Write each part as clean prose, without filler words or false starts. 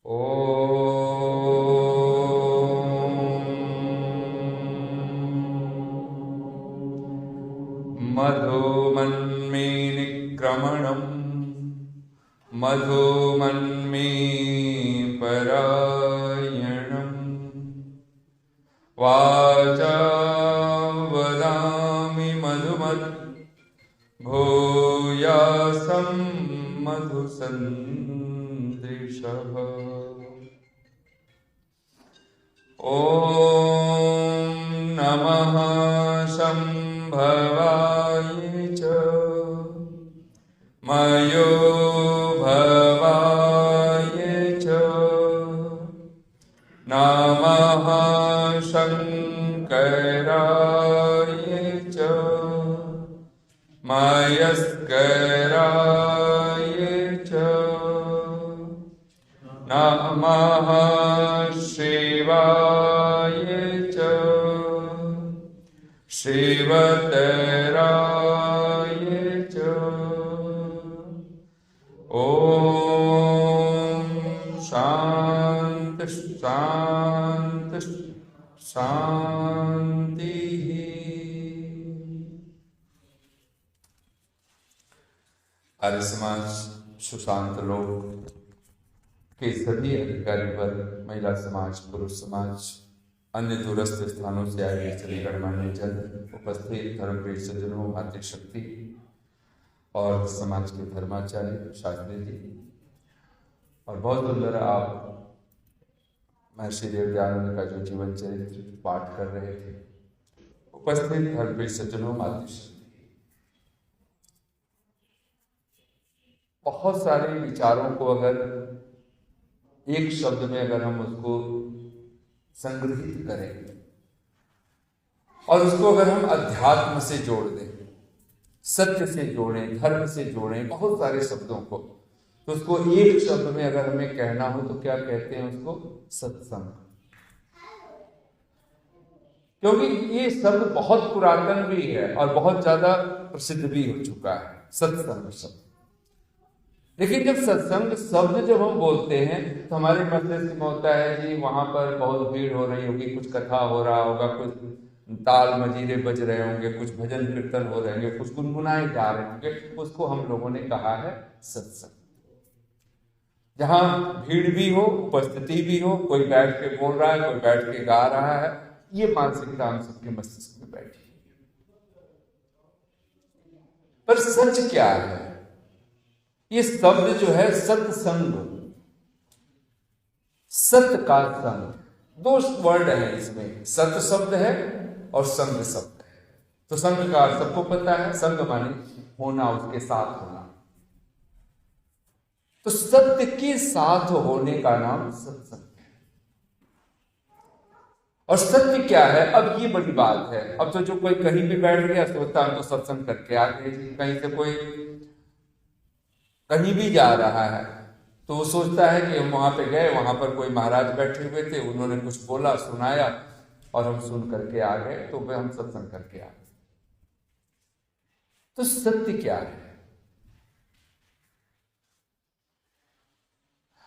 मधुमन्मेनिक्रमणम् मधुमन्मे परायणम् वाचा वदामि मधुमत् भूयासं मधुसन्दृशः। ॐ नमः शम्भवाय च मयोभवाय च नमः शङ्कराय च मयस्कराय च नमः शिवाय च शिवतराय च। ॐ शान्ति शान्ति शान्तिः। आर्य समाज सुशांत लोक के सभी अधिकारी वर्ग, महिला समाज, पुरुष समाज, अन्य दूरस्थ स्थानों से आए सभी गणमान्य जन, उपस्थित धर्मप्रिय सज्जनों, मातृशक्ति और समाज के धर्माचार्य शास्त्री जी, और बहुत सुंदर आप महर्षि देवदयानंद का जो जीवन चरित्र पाठ कर रहे थे। उपस्थित धर्मप्रिय सज्जनों, मातृशक्ति, बहुत सारे विचारों को अगर एक शब्द में अगर हम उसको संग्रहित करें और उसको अगर हम अध्यात्म से जोड़ दें, सत्य से जोड़ें, धर्म से जोड़ें, बहुत सारे शब्दों को, तो उसको एक शब्द में अगर हमें कहना हो तो क्या कहते हैं उसको? सत्संग। क्योंकि ये शब्द बहुत पुरातन भी है और बहुत ज्यादा प्रसिद्ध भी हो चुका है, सत्संग शब्द। लेकिन जब सत्संग शब्द जब हम बोलते हैं तो हमारे मस्तिष्क में होता है जी वहां पर बहुत भीड़ हो रही होगी, कुछ कथा हो रहा होगा, कुछ ताल मजीरे बज रहे होंगे, कुछ भजन कीर्तन हो रहे होंगे, कुछ गुनगुनाए जा रहे होंगे, उसको हम लोगों ने कहा है सत्संग। जहां भीड़ भी हो, उपस्थिति भी हो, कोई बैठ के बोल रहा है, कोई बैठ के गा रहा है, ये मानसिकता हम सबके मस्तिष्क में बैठी है। पर सच क्या है? ये शब्द जो है सत्संग, सत्य का संग, दो वर्ड है इसमें, सत्य शब्द है और संग शब्द है। तो संग का सबको पता है, संग माने होना, उसके साथ होना। तो सत्य के साथ होने का नाम सत्संग है। और सत्य क्या है? अब ये बड़ी बात है। अब तो जो कोई कहीं भी बैठ गया सोचता है तो सत्संग करके आ गए। कहीं से कोई कहीं भी जा रहा है तो वो सोचता है कि हम वहां पे गए, वहां पर कोई महाराज बैठे हुए थे, उन्होंने कुछ बोला, सुनाया और हम सुन करके आ गए, तो वे हम सत्संग करके आ गए। तो सत्य क्या है?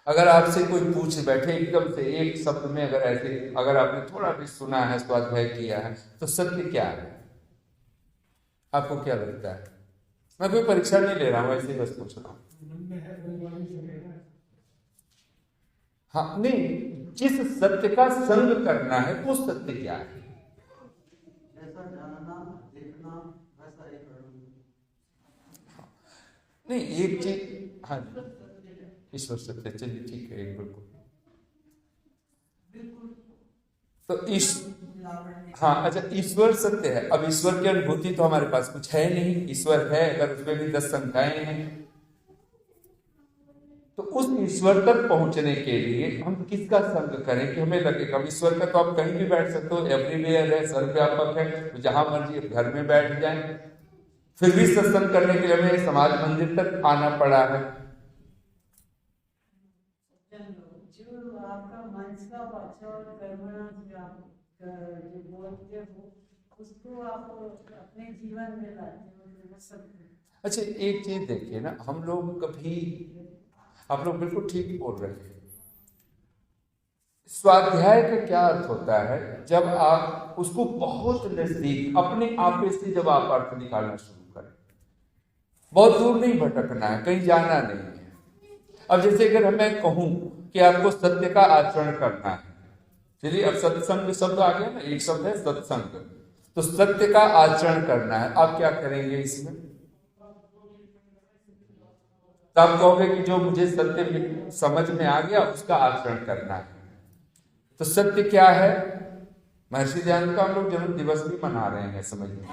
अगर आपसे कोई पूछ बैठे एकदम से एक शब्द में, अगर ऐसे अगर आपने थोड़ा भी सुना है, स्वाध्याय किया है, तो सत्य क्या है? आपको क्या लगता है? मैं कोई परीक्षा नहीं ले रहा हूं, ऐसे बस पूछ रहा हूं। हाँ, नहीं, जिस सत्य का संग करना है वो सत्य क्या है? नहीं, एक चीज, हाँ, ईश्वर सत्य, चलिए ठीक है, एक बिल्कुल। तो हाँ, अच्छा, ईश्वर सत्य है। अब ईश्वर की अनुभूति तो हमारे पास कुछ है नहीं। ईश्वर है, अगर उसमें भी 10 संख्याएं हैं, तो उस ईश्वर तक पहुंचने के लिए हम किसका संग करें कि हमें लगेगा? ईश्वर का तो आप कहीं भी बैठ सकते हो, एवरीवेयर है, सर्वव्यापक है, तो जहां मर्जी घर में बैठ जाए। फिर भी सत्संग करने के लिए हमें समाज मंदिर तक आना पड़ा है। अच्छा, एक चीज देखिए ना, हम लोग कभी, आप लोग बिल्कुल ठीक बोल रहे हैं, स्वाध्याय का क्या अर्थ होता है? जब आप उसको बहुत नजदीक अपने आपे से जब आप अर्थ निकालना शुरू करें, बहुत दूर नहीं भटकना है, कहीं जाना नहीं है। अब जैसे अगर मैं कहूं कि आपको सत्य का आचरण करना है, चलिए अब सत्संग शब्द आ गया ना, एक शब्द है सत्संग, तो सत्य का आचरण करना है, आप क्या करेंगे इसमें? तो आप कहोगे कि जो मुझे सत्य समझ में आ गया उसका आचरण करना है। तो सत्य क्या है? महर्षि दयानंद का हम लोग जन्म दिवस भी मना रहे हैं, समझ में।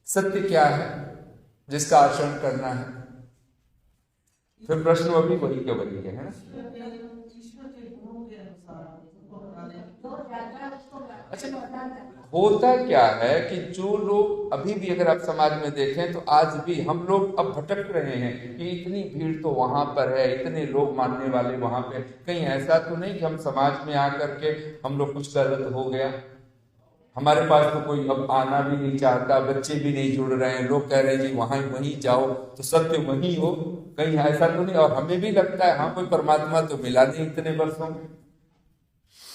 सत्य क्या है जिसका आचरण करना है? फिर प्रश्न अभी वही के वही है ना। अच्छा, होता क्या है कि जो लोग अभी भी अगर आप समाज में देखें तो आज भी हम लोग अब भटक रहे हैं कि इतनी भीड़ तो वहां पर है, इतने लोग मानने वाले वहां पे, कहीं ऐसा तो नहीं कि हम समाज में आकर के हम लोग कुछ गलत हो गया, हमारे पास तो कोई अब आना भी नहीं चाहता, बच्चे भी नहीं जुड़ रहे हैं, लोग कह रहे हैं जी वहीं जाओ तो सत्य वहीं हो, कहीं ऐसा तो नहीं। और हमें भी लगता है हाँ कोई परमात्मा तो मिला नहीं इतने वर्षों में,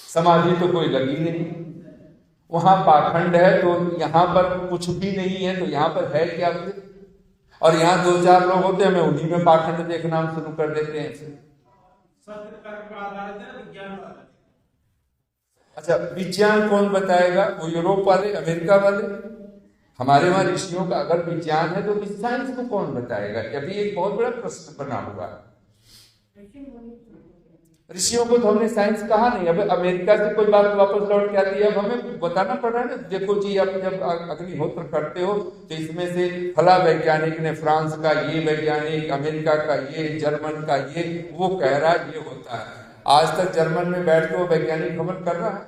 समाधि तो कोई लगी नहीं, वहां पाखंड है तो यहाँ पर कुछ भी नहीं है, तो यहाँ पर है क्या? और यहाँ दो चार लोग होते हैं, हमें उन्हीं में पाखंड देखना हम शुरू कर देते हैं। अच्छा, विज्ञान कौन बताएगा? वो यूरोप वाले, अमेरिका वाले? हमारे वहां ऋषियों का अगर विज्ञान है तो साइंस को कौन बताएगा? अभी एक बहुत बड़ा प्रश्न बना हुआ है। ऋषियों को तो हमने साइंस कहा नहीं, अब अमेरिका से कोई बात वापस लौट के आती है, अब हमें बताना पड़ रहा है ना, देखो जी आप जब अग्निहोत्र करते हो तो इसमें से फला वैज्ञानिक ने, फ्रांस का ये वैज्ञानिक, अमेरिका का ये, जर्मन का ये, वो कह रहा है ये होता है। आज तक जर्मन में बैठ के वैज्ञानिक हवन कर रहा है,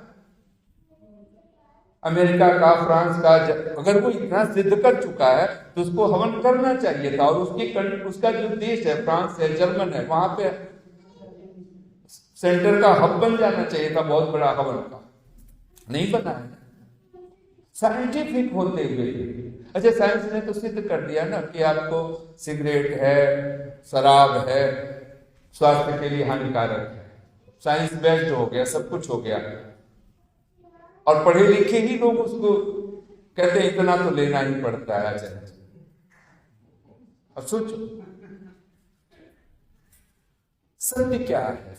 अमेरिका का, फ्रांस का, अगर वो इतना सिद्ध कर चुका है तो उसको हवन करना चाहिए था। और उसका जो देश है, फ्रांस है, जर्मन है, वहां पे सेंटर का हब बन जाना चाहिए था, बहुत बड़ा हवन का, नहीं बना है साइंटिफिक होते हुए। अच्छा, साइंस ने तो सिद्ध कर दिया ना कि आपको सिगरेट है, शराब है, स्वास्थ्य के लिए हानिकारक है, साइंस बेस्ड हो गया, सब कुछ हो गया, और पढ़े लिखे ही लोग उसको कहते हैं इतना तो लेना ही पड़ता है। अच्छा, अब सोचो सत्य क्या है?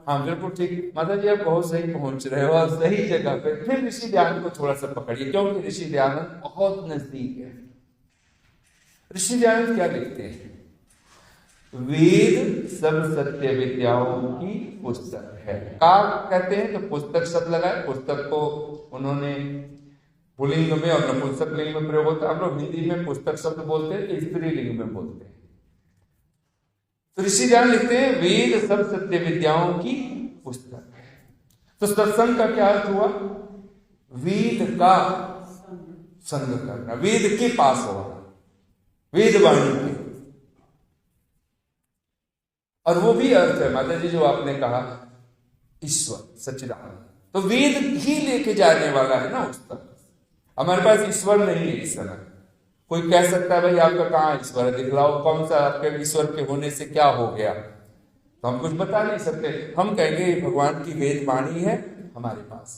हाँ बिल्कुल ठीक माता जी, आप बहुत सही पहुंच रहे हो और सही जगह पे। फिर ऋषि दयानंद को थोड़ा सा पकड़िए, क्योंकि ऋषि दयानंद बहुत नजदीक है। ऋषि दयानंद क्या लिखते हैं? वेद सब सत्य विद्याओं की पुस्तक है। का कहते हैं तो पुस्तक शब्द लगाए, पुस्तक को उन्होंने पुल्लिंग में और नपुंसक लिंग में प्रयोग होता है। हम लोग हिंदी में पुस्तक शब्द बोलते हैं तो स्त्री लिंग में बोलते हैं। तो ऋषि दयानंद लिखते हैं वेद सब सत्य विद्याओं की पुस्तक है। तो सत्संग का क्या अर्थ हुआ? वेद का संग करना, वेद के पास होना, वेद वाणी के। और वो भी अर्थ है माता जी जो आपने कहा ईश्वर सच्चिदानंद, तो वेद ही लेके जाने वाला है ना उस तक। हमारे पास ईश्वर नहीं है इस समय। कोई कह सकता है भाई आपका कहाँ ईश्वर है, दिखलाओ कौन सा आपके ईश्वर के होने से क्या हो गया, तो हम कुछ बता नहीं सकते। हम कहेंगे भगवान की वेद वाणी है हमारे पास।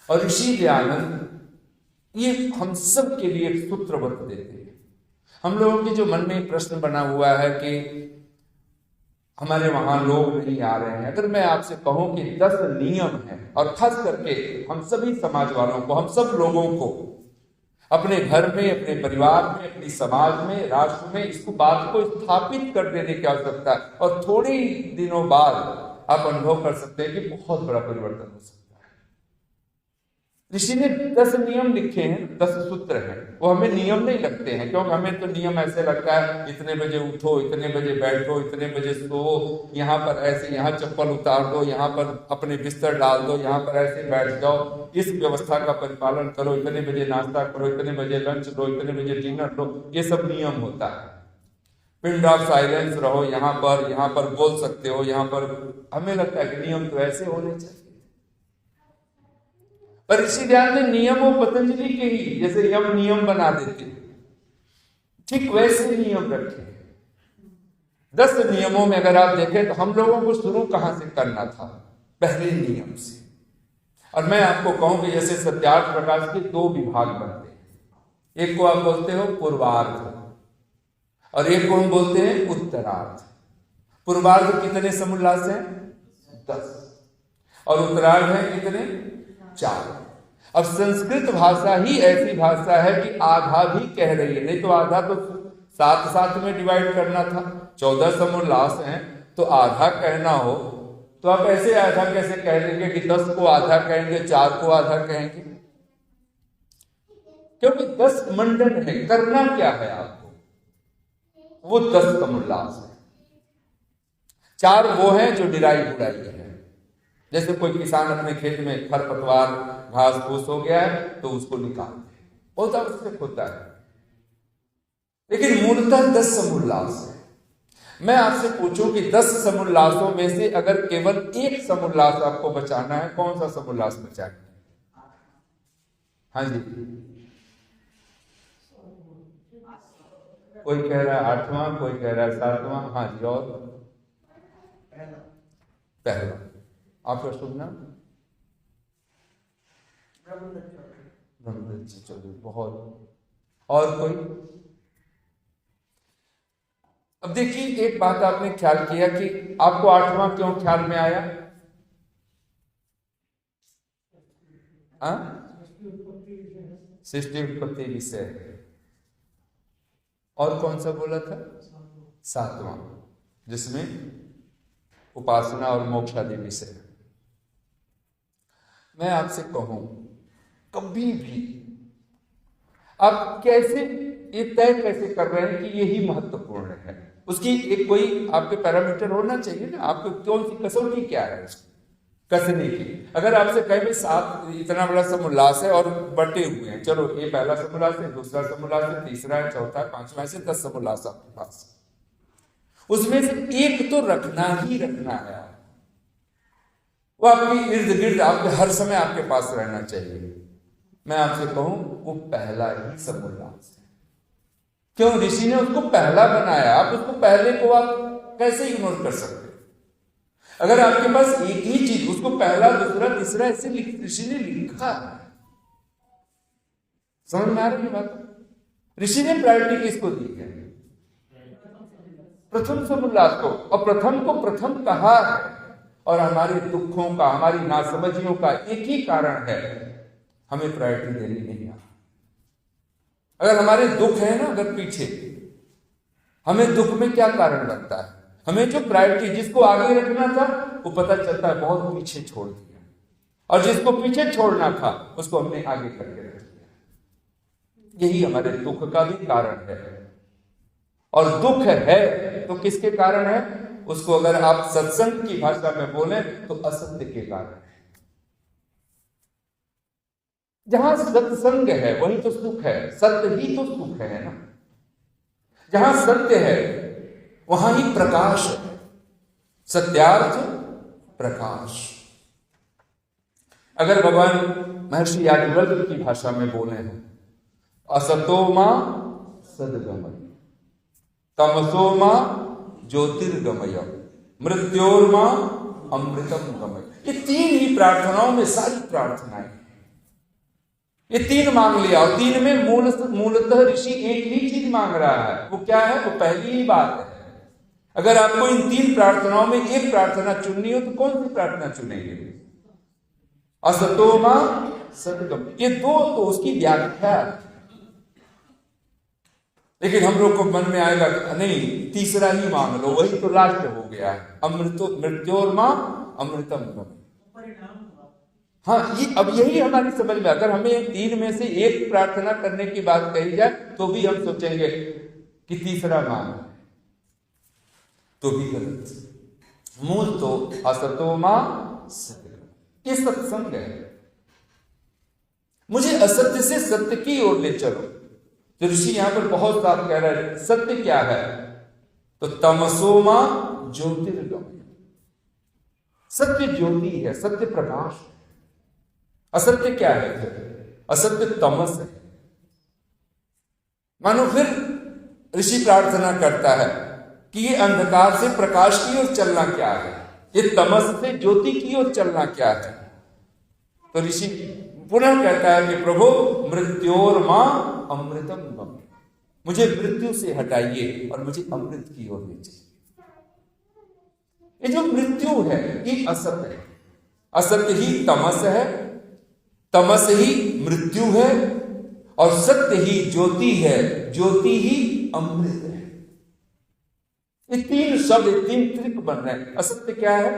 और ऋषि दयानंद ये हम सब के लिए एक सूत्र बता देते हैं। हम लोगों के जो मन में प्रश्न बना हुआ है कि हमारे वहां लोग नहीं आ रहे हैं, अगर मैं आपसे कहूं कि 10 नियम है, और खास करके हम सभी समाज वालों को, हम सब लोगों को अपने घर में, अपने परिवार में, अपनी समाज में, राष्ट्र में इसको बात को स्थापित कर देने की आवश्यकता है। और थोड़े दिनों बाद आप अनुभव कर सकते हैं कि बहुत बड़ा परिवर्तन हो सकता है। ऋषि ने 10 नियम लिखे हैं, 10 सूत्र हैं। वो हमें नियम नहीं लगते हैं, क्योंकि हमें तो नियम ऐसे लगता है इतने बजे उठो, इतने बजे बैठो, इतने बजे सो, यहाँ पर ऐसे, यहाँ चप्पल उतार दो, यहाँ पर अपने बिस्तर डाल दो, यहाँ पर ऐसे बैठ जाओ, इस व्यवस्था का परिपालन करो, इतने बजे नाश्ता करो, इतने बजे लंच लो, इतने बजे डिनर लो, ये सब नियम होता है। पिन ऑफ साइलेंस रहो, यहाँ पर बोल सकते हो, यहाँ पर। हमें लगता है कि नियम तो ऐसे होने चाहिए, पर ऋषि दयानंद ने नियमों पतंजलि के ही जैसे यम नियम बना देते, ठीक वैसे नियम रखे। 10 नियमों में अगर आप देखें तो हम लोगों को शुरू कहां से करना था? पहले नियम से। और मैं आपको कहूं कि जैसे सत्यार्थ प्रकाश के 2 विभाग बनते हैं, एक को आप बोलते हो पूर्वार्ध और एक को हम बोलते हैं उत्तरार्ध। पूर्वार्ध कितने समुल्लास हैं? 10। और उत्तरार्ध है कितने? 4। अब संस्कृत भाषा ही ऐसी भाषा है कि आधा भी कह रही है, नहीं तो आधा तो 7 में डिवाइड करना था। 14 समुल्लास हैं तो आधा कहना हो तो आप ऐसे आधा कैसे कह देंगे कि 10 को आधा कहेंगे, 4 को आधा कहेंगे? क्योंकि 10 मंडन है, करना क्या है आपको? वो 10 समुल्लास है। 4 वो हैं जो डिराई बुराई है। जैसे कोई किसान अपने खेत में खरपतवार घास फूस हो गया है तो उसको निकाल दे, बहुत आवश्यक होता है। लेकिन मूलतः 10 समुल्लास है। मैं आपसे पूछूं कि 10 समुल्लासों में से अगर केवल एक समुल्लास आपको बचाना है, कौन सा समुल्लास बचाएंगे? हाँ जी, कोई कह रहा है 8वां, कोई कह रहा है 7वां। हाँ जी, और पहला। आपका शुभ नाम? ब्रह्मदत्त जी। चलिए, बहुत। और कोई? अब देखिए, एक बात आपने ख्याल किया कि आपको 8वां क्यों ख्याल में आया? सृष्टि उत्पत्ति विषय। और कौन सा बोला था? 7वां, जिसमें उपासना और मोक्ष आदि विषय। मैं आपसे कहूं, कभी भी आप कैसे ये तय कैसे कर रहे हैं कि यही महत्वपूर्ण है? उसकी एक कोई आपके पैरामीटर होना चाहिए ना। आपको कौन सी कसौटी क्या है उसकी कसने की? अगर आपसे कहे भी 7 इतना बड़ा समुल्लास है और बटे हुए हैं, चलो ये पहला समुल्लास है, दूसरा समुल्लास है, तीसरा है, चौथा है, 5वां, ऐसे 10 समुल्लास आपके पास। उसमें से एक तो रखना ही रखना है, वो आपकी इर्द गिर्द आपके हर समय आपके पास रहना चाहिए। मैं आपसे कहूं, वो पहला ही समुल्लास है। क्यों? ऋषि ने उसको पहला बनाया। आप उसको पहले को आप कैसे इग्नोर कर सकते? अगर आपके पास एक ही चीज, उसको पहला, दूसरा, तीसरा ऐसे ऋषि ने लिखा है। समझ में आ रही बात? ऋषि ने प्रायोरिटी किसको दी है? प्रथम समुल्लास को। और प्रथम को प्रथम कहा है। और हमारे दुखों का, हमारी नासमझियों का एक ही कारण है, हमें प्रायोरिटी देनी नहीं आ। अगर हमारे दुख है ना, अगर पीछे, हमें दुख में क्या कारण लगता है? हमें जो प्रायोरिटी, जिसको आगे रखना था, वो पता चलता है बहुत पीछे छोड़ दिया, और जिसको पीछे छोड़ना था उसको हमने आगे करके रख दिया। यही हमारे दुख का भी कारण है। और दुख है तो किसके कारण है? उसको अगर आप सत्संग की भाषा में बोले तो असत्य के कारण है। जहां सत्संग है वहीं तो सुख है, सत्य ही तो सुख है ना। जहां सत्य है वहां ही प्रकाश है, सत्यार्थ प्रकाश। अगर भगवान महर्षि याज्ञवल्क्य की भाषा में बोले हैं, असतो मां सद्गमय, तमसो मां ज्योतिर्गमय, मृत्योर्मा अमृतम गमय। ये 3 ही प्रार्थनाओं में सारी प्रार्थनाएं, ये 3 मांग लिया। और 3 में मूलतः ऋषि एक ही चीज मांग रहा है। वो क्या है? वो पहली ही बात है। अगर आपको इन 3 प्रार्थनाओं में एक प्रार्थना चुननी हो तो कौन सी प्रार्थना चुनेंगे? असतो मां सद्गमय। ये 2 तो उसकी व्याख्या। लेकिन हम लोग को मन में आएगा नहीं, तीसरा ही मांग लो, वही तो लास्ट हो गया है, मृत्योर्मा अमृतम गमय। हाँ, ये अब यही हमारी समझ में। अगर हमें 3 में से एक प्रार्थना करने की बात कही जाए तो भी हम सोचेंगे कि तीसरा मांग, तो भी गलत। मूल तो असतो मां सद्गमय। ये सत्संग है। मुझे असत्य से सत्य की ओर ले चलो। तो ऋषि यहां पर बहुत साफ कह रहा है, सत्य क्या है? तो तमसो मां ज्योतिर्गमय। सत्य ज्योति है, सत्य प्रकाश है। असत्य क्या है? असत्य तमस है। मानो फिर ऋषि प्रार्थना करता है कि ये अंधकार से प्रकाश की ओर चलना क्या है, ये तमस से ज्योति की ओर चलना क्या है। तो ऋषि पुनः कहता है कि प्रभु मृत्योर मां अमृतम गम, मुझे मृत्यु से हटाइए और मुझे अमृत की ओर ले चलिए। ये जो मृत्यु है ये असत्य है, असत्य ही तमस है, तमस ही मृत्यु है, और सत्य ही ज्योति है, ज्योति ही अमृत है। ये तीन शब्द, तीन त्रिक बन रहे हैं। असत्य क्या है?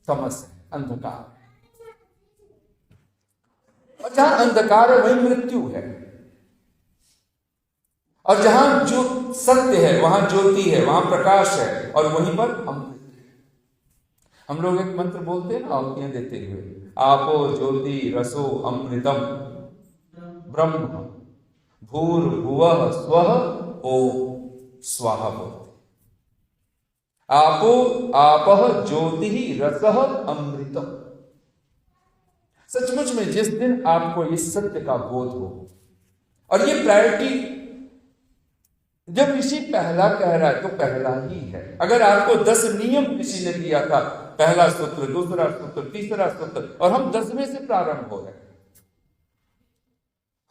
तमस है, अंधकार है, और जहां अंधकार है वहीं मृत्यु है, और जहां जो सत्य है वहां ज्योति है, वहां प्रकाश है, और वहीं पर अमृत है। हम लोग एक मंत्र बोलते हैं ना आहुतियां देते हुए, आपो ज्योति रसो अमृतम ब्रह्म भूर्भुवः स्वः ओम स्वाहा बोलते। आपो आपः ज्योति रसः अमृतम। सचमुच में जिस दिन आपको इस सत्य का बोध हो, और ये प्रायोरिटी जब ऋषि पहला कह रहा है तो पहला ही है। अगर आपको 10 नियम ऋषि ने दिया था, पहला सूत्र, दूसरा सूत्र, तीसरा सूत्र, और हम 10वें से प्रारंभ हो रहे हैं,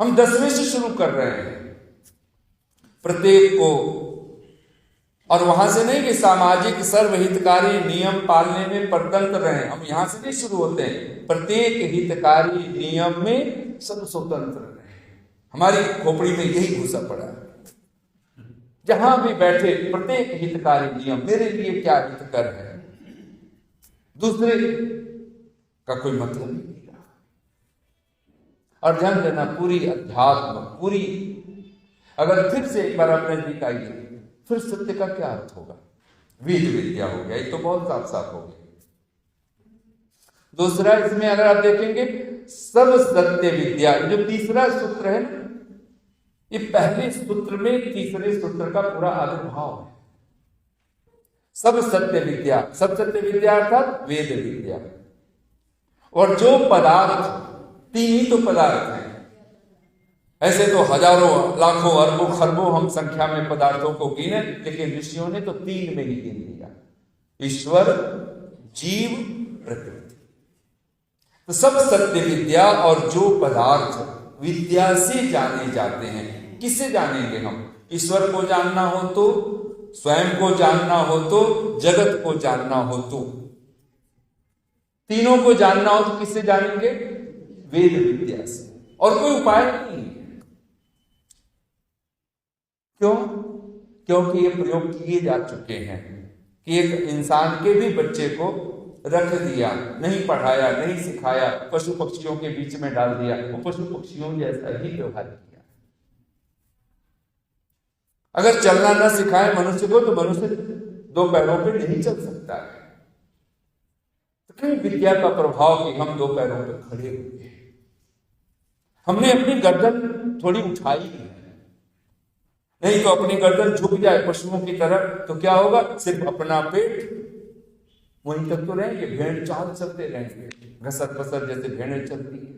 हम 10वें से शुरू कर रहे हैं प्रत्येक को। और वहां से नहीं कि सामाजिक सर्वहितकारी नियम पालने में परतंत्र रहे, हम यहां से नहीं शुरू होते हैं। प्रत्येक हितकारी नियम में सब स्वतंत्र रहे। हमारी खोपड़ी में यही घुसा पड़ा है, जहां भी बैठे प्रत्येक हितकारी नियम मेरे लिए क्या हितकर है, दूसरे का कोई मतलब नहीं रहा। और ध्यान देना, पूरी अध्यात्म, पूरी अगर फिर से एक बार अपने नजदीक आइए, फिर सत्य का क्या अर्थ होगा? वेद विद्या हो गया, ये तो बहुत साफ साफ हो गया। दूसरा, इसमें अगर आप देखेंगे सब सत्य विद्या, जो तीसरा सूत्र है, ये पहले सूत्र में तीसरे सूत्र का पूरा आविर्भाव है। सब सत्य विद्या, सब सत्य विद्या अर्थात वेद विद्या। और जो पदार्थ, तीन ही तो पदार्थ हैं। ऐसे तो हजारों लाखों अरबों खरबों हम संख्या में पदार्थों को गिने, लेकिन ऋषियों ने तो 3 में ही गिन लिया, ईश्वर, जीव, प्रकृति। तो सब सत्य विद्या और जो पदार्थ विद्या से जाने जाते हैं। किससे जानेंगे हम? ईश्वर को जानना हो तो, स्वयं को जानना हो तो, जगत को जानना हो तो, तीनों को जानना हो तो किससे जानेंगे? वेद विद्या से, और कोई उपाय नहीं है। क्यों? क्योंकि ये प्रयोग किए जा चुके हैं कि एक इंसान के भी बच्चे को रख दिया, नहीं पढ़ाया, नहीं सिखाया, पशु पक्षियों के बीच में डाल दिया, वो पशु पक्षियों जैसा ही व्यवहार किया। अगर चलना न सिखाए मनुष्य को, तो मनुष्य 2 पैरों पे नहीं चल सकता है। तो क्यों विद्या का प्रभाव कि हम 2 पैरों पे खड़े हुए, हमने अपनी गर्दन थोड़ी उठाई है, नहीं तो अपनी गर्दन झुक जाए पशुओं की तरह तो क्या होगा? सिर्फ अपना पेट, वहीं तक तो रहेंगे, भेड़ चाल चलते रहेंगे, घसर पसर जैसे भेड़ें चलती है।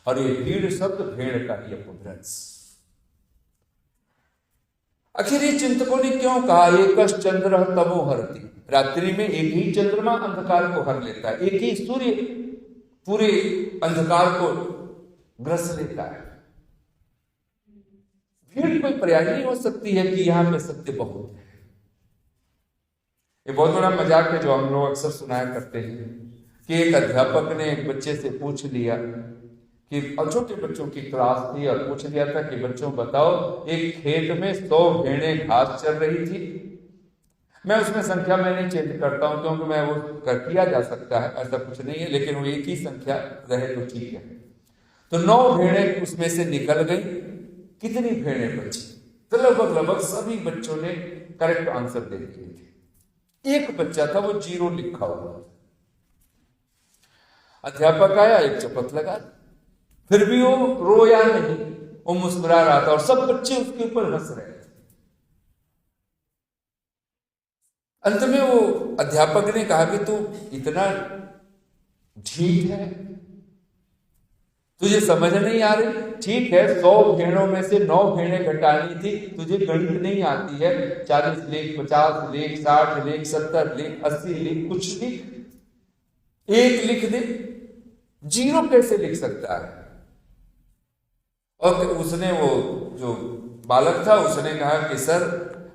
और ये भीड़ शब्द भेड़ का ही अपभ्रंश। आखिर ये चिंतकों ने क्यों कहा एकश चंद्र तमो हरति? रात्रि में एक ही चंद्रमा अंधकार को हर लेता है, एक ही सूर्य पूरे अंधकार को ग्रस लेता है। भीड़ कोई पर्याय नहीं हो सकती है कि यहां पे सत्य बहुत है। ये बहुत बड़ा मजाक है जो हम लोग अक्सर सुनाया करते हैं कि एक अध्यापक ने एक बच्चे से पूछ लिया कि, और छोटे बच्चों की क्लास थी, और पूछ लिया था कि बच्चों बताओ, एक खेत में 100 भेड़ें घास चर रही थी। मैं उसमें संख्या में नहीं चेंज करता हूं, क्योंकि मैं वो किया जा सकता है, ऐसा कुछ नहीं है, लेकिन वो एक ही संख्या रहे तो ठीक है। तो 9 भेड़ें उसमें से निकल गई। कितनी भेड़ें बची? तो लगभग सभी बच्चों ने करेक्ट आंसर दे दिए थे। एक बच्चा था वो 0 लिखा हुआ। अध्यापक आया, एक चपत लगा, फिर भी वो रोया नहीं, वो मुस्कुरा रहा था, और सब बच्चे उसके ऊपर हंस रहे थे। अंत में वो अध्यापक ने कहा कि तू इतना ढीठ है, तुझे समझ नहीं आ रही? ठीक है, 100 भेड़ों में से 9 भेड़ें घटानी थी, तुझे गणित नहीं आती है। 40 लिख, 50 लिख, 60 लिख, 70 लिख, 80 लिख, कुछ लिख, 1 लिख दे। 0 कैसे लिख सकता है? और उसने, वो जो बालक था, उसने कहा कि सर,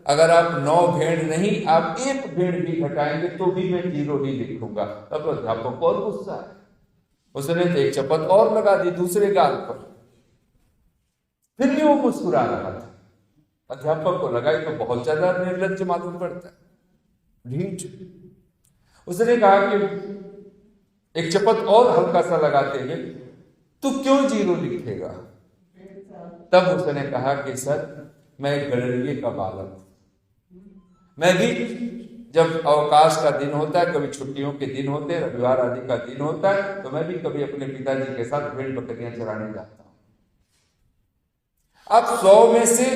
अगर आप 9 भेड़ नहीं, आप 1 भेड़ भी घटाएंगे तो भी मैं 0 ही लिखूंगा। तब अध्यापक को और गुस्सा है। उसने तो एक चपत और लगा दी दूसरे गाल पर। फिर भी वो मुस्कुरा रहा था। अध्यापक को लगा तो बहुत ज्यादा निर्लज्ज मालूम पड़ता है, ढीठ। उसने कहा कि एक चपत और हल्का सा लगाते हुए, तू क्यों 0 लिखेगा? तब उसने कहा कि सर, मैं एक गणरीय का बालक हूं। मैं भी जब अवकाश का दिन होता है, कभी छुट्टियों के दिन होते हैं, रविवार आदि का दिन होता है, तो मैं भी कभी अपने पिताजी के साथ भेड़ बकरियां चराने जाता हूं। आप 100 में से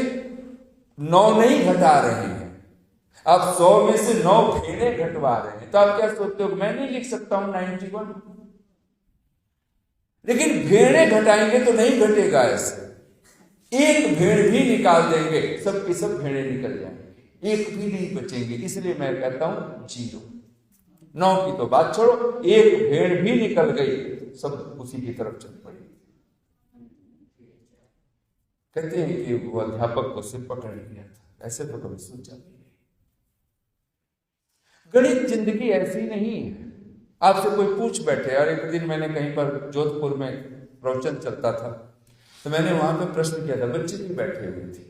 9 नहीं घटा रहे हैं, आप 100 में से 9 भेड़ें घटवा रहे हैं। तो आप क्या सोचते हो, मैं नहीं लिख सकता हूं 91? लेकिन भेड़ें घटाएंगे तो नहीं घटेगा ऐसे। 1 भेड़ भी निकाल देंगे, सबकी सब भेड़ें निकल जाएंगे, 1 भी नहीं बचेंगे। इसलिए मैं कहता हूं 0। 9 की तो बात छोड़ो, 1 भेड़ भी निकल गई, सब उसी की तरफ चल पड़ी। कहते हैं कि वो अध्यापक को सिर पकड़ लिया था। ऐसे तो कभी सोचा नहीं। गणित जिंदगी ऐसी नहीं है। आपसे कोई पूछ बैठे, और एक दिन मैंने कहीं पर जोधपुर में प्रवचन चलता था, तो मैंने वहां पे प्रश्न किया था, बच्चे भी बैठे हुए थे।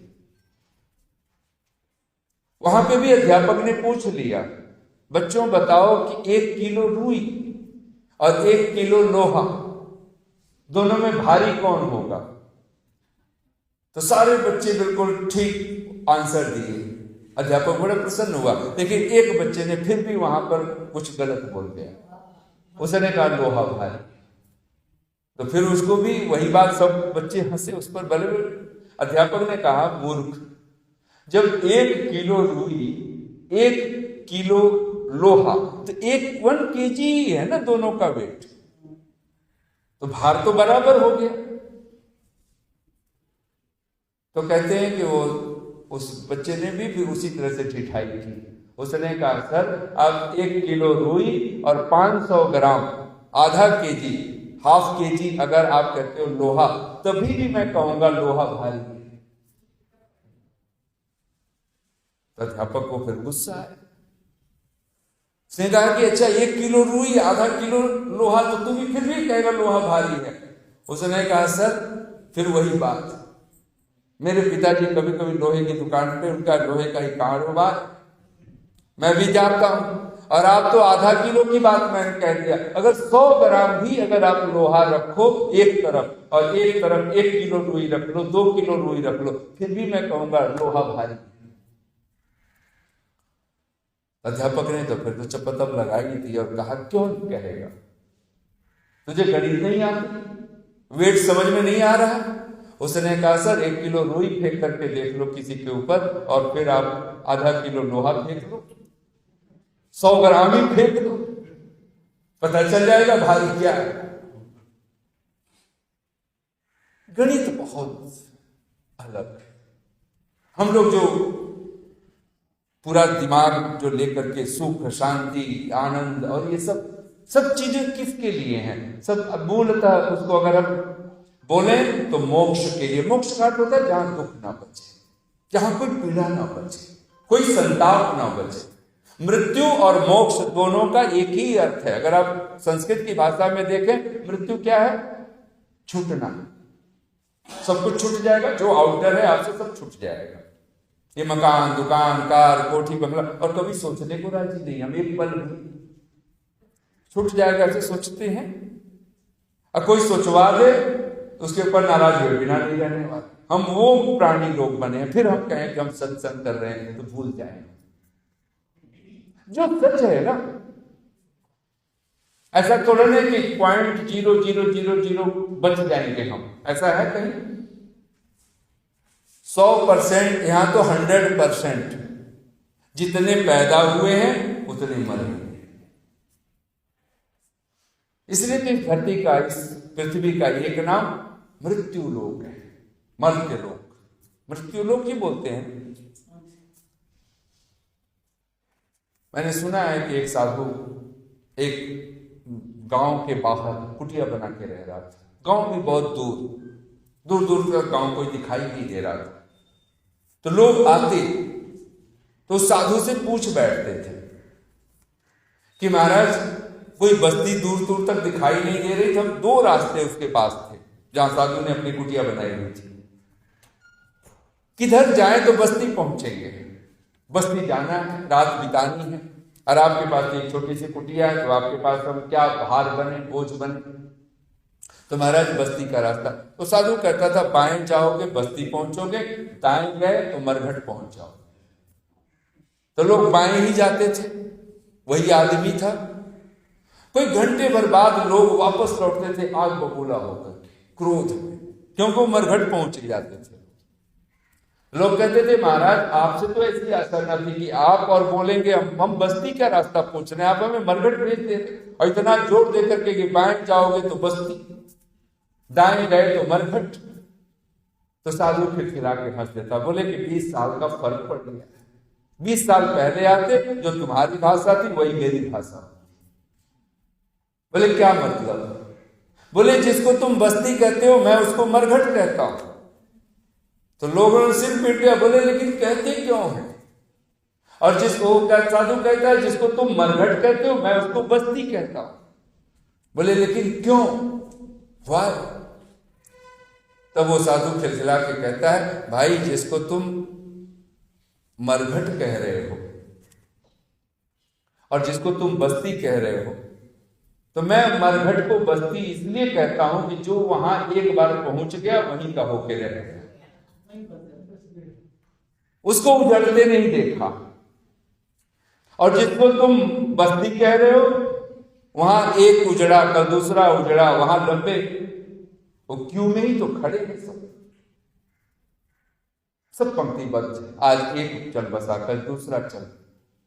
वहां पे भी अध्यापक ने पूछ लिया, बच्चों बताओ कि 1 किलो रुई और 1 किलो लोहा, दोनों में भारी कौन होगा? तो सारे बच्चे बिल्कुल ठीक आंसर दिए। अध्यापक बड़ा प्रसन्न हुआ, लेकिन एक बच्चे ने फिर भी वहां पर कुछ गलत बोल दिया। उसने कहा लोहा भारी। तो फिर उसको भी वही बात, सब बच्चे हंसे उस पर। भले अध्यापक ने कहा, मूर्ख, जब 1 किलो रुई, 1 किलो लोहा, तो 1 kg ही है ना दोनों का वेट, तो भार तो बराबर हो गया। तो कहते हैं कि वो उस बच्चे ने भी फिर उसी तरह से ठिठाई की। उसने कहा, सर, अब 1 किलो रुई और 500 ग्राम, आधा केजी, हाफ केजी अगर आप कहते हो लोहा, तभी भी मैं कहूंगा लोहा भारी है। तो अध्यापक को फिर गुस्सा आया। उसने कहा कि अच्छा, 1 किलो रुई, आधा किलो लोहा, तो तू भी फिर भी कहेगा लोहा भारी है। उसने कहा, सर, फिर वही बात, मेरे पिताजी कभी कभी लोहे की दुकान पे, उनका लोहे का ही कारोबार, मैं भी जाता हूं, और आप तो आधा किलो की बात मैंने कह दिया। अगर 100 ग्राम भी अगर आप लोहा रखो एक तरफ, और एक तरफ 1 किलो रुई रख लो, 2 किलो रुई रख लो, फिर भी मैं कहूंगा लोहा भारी। अध्यापक ने तो फिर तो चपतम लगाई थी और कहा, क्यों कहेगा, तुझे गणित नहीं आती, वेट समझ में नहीं आ रहा? उसने कहा, सर, 1 किलो रुई फेंक करके देख लो किसी के ऊपर, और फिर आप आधा किलो लोहा फेंक लो, 100 ग्राम ही फेंक दो, पता चल जाएगा भारी क्या है। गणित बहुत अलग है। हम लोग जो पूरा दिमाग जो लेकर के सुख, शांति, आनंद और ये सब चीजें किसके लिए हैं? सब मूलतः उसको अगर हम बोले तो मोक्ष के लिए। मोक्ष का अर्थ होता है जहां दुख ना बचे, जहां कोई पीड़ा ना बचे, कोई संताप ना बचे। मृत्यु और मोक्ष दोनों का एक ही अर्थ है। अगर आप संस्कृत की भाषा में देखें, मृत्यु क्या है? छूटना। सब कुछ छूट जाएगा, जो आउटर है आपसे सब छूट जाएगा। ये मकान, दुकान, कार, कोठी, बंगला, और कभी सोचने को राजी नहीं हम, एक पल भी छूट जाएगा ऐसे सोचते हैं। और कोई सोचवा दे उसके ऊपर नाराज हुए बिना नहीं रहने वाले। हम वो प्राणी लोग बने हैं। फिर हम कहें कि हम सत्संग कर रहे हैं तो भूल जाएंगे जो सच है ना। ऐसा तो नहीं कि 0.0000 बच जाएंगे हम, ऐसा है कहीं? 100%, यहां तो 100%। जितने पैदा हुए हैं उतने मरेंगे। इसलिए तो इस धरती का, इस पृथ्वी का एक नाम मृत्यु लोक है, मर्त्य लोक, मृत्यु लोक ही बोलते हैं। मैंने सुना है कि एक साधु एक गांव के बाहर कुटिया बना के रह रहा था। गांव भी बहुत दूर दूर तक गांव कोई दिखाई नहीं दे रहा था। तो लोग आते तो साधु से पूछ बैठते थे कि महाराज कोई बस्ती दूर दूर तक दिखाई नहीं दे रही थी, हम 2 रास्ते उसके पास थे जहां साधु ने अपनी कुटिया बनाई हुई थी, किधर जाएं तो बस्ती पहुंचेंगे, बस्ती जाना है, रात बितानी है, और आपके पास एक छोटी सी कुटिया है, तो आपके पास हम क्या भार बने, बोझ बने। तो महाराज बस्ती का रास्ता, तो साधु कहता था बाएं जाओगे बस्ती पहुंचोगे, दाएं गए तो मरघट पहुंच जाओगे। तो लोग बाएं ही जाते थे, वही आदमी था। कोई घंटे भर बाद लोग वापस लौटते थे आग बबूला होकर, क्रोध में, क्योंकि वो मरघट पहुंच जाते थे। लोग कहते थे महाराज आपसे तो ऐसी आशा न थी कि आप और बोलेंगे हम बस्ती का रास्ता पूछ रहे हैं, आप हमें मरघट भेज देते, और इतना जोर दे करके कि बाएं जाओगे तो बस्ती, दाएं गए तो मरघट। तो साधु खिलखिला के हंस देता, बोले कि 20 साल का फर्क पड़ गया, 20 साल पहले आते जो तुम्हारी भाषा थी वही मेरी भाषा। बोले क्या मतलब? बोले जिसको तुम बस्ती कहते हो मैं उसको मरघट कहता हूं। तो लोगों ने सिर पीट दिया, बोले लेकिन कहते क्यों है? और जिसको साधु कहता है जिसको तुम मरघट कहते हो मैं उसको बस्ती कहता हूं। बोले लेकिन क्यों, वाय? तब वो साधु खिलखिला के कहता है भाई जिसको तुम मरघट कह रहे हो और जिसको तुम बस्ती कह रहे हो, तो मैं मरघट को बस्ती इसलिए कहता हूं कि जो वहां एक बार पहुंच गया वहीं का होके रह गया, उसको उजड़ते नहीं देखा। और जिसको तुम बस्ती कह रहे हो वहां एक उजड़ा कल दूसरा उजड़ा, वहां लंबे वो क्यों में ही तो खड़े हैं, सब पंक्तिबद्ध। आज एक चल बसा कल दूसरा चल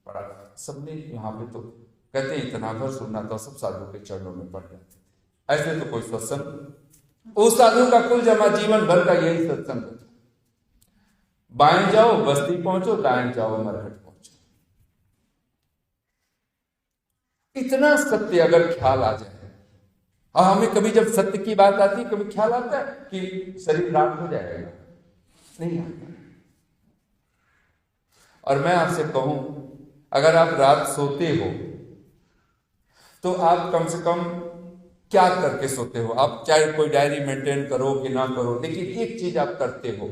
पड़ा, सबने यहाँ पे तो कहते हैं इतना भर सुनना था, सब साधु के चरणों में पड़ जाते थे। ऐसे तो कोई सत्संग, उस साधु का कुल जमा जीवन भर का यही सत्संग था, बाएं जाओ बस्ती पहुंचो, दाएं जाओ मरघट पहुंचो। इतना सत्य अगर ख्याल आ जाए, और हमें कभी जब सत्य की बात आती है कभी ख्याल आता है कि शरीर रात हो जाएगा, नहीं आता। और मैं आपसे कहूं अगर आप रात सोते हो तो आप कम से कम क्या करके सोते हो? आप चाहे कोई डायरी मेंटेन करो कि ना करो, लेकिन एक चीज आप करते हो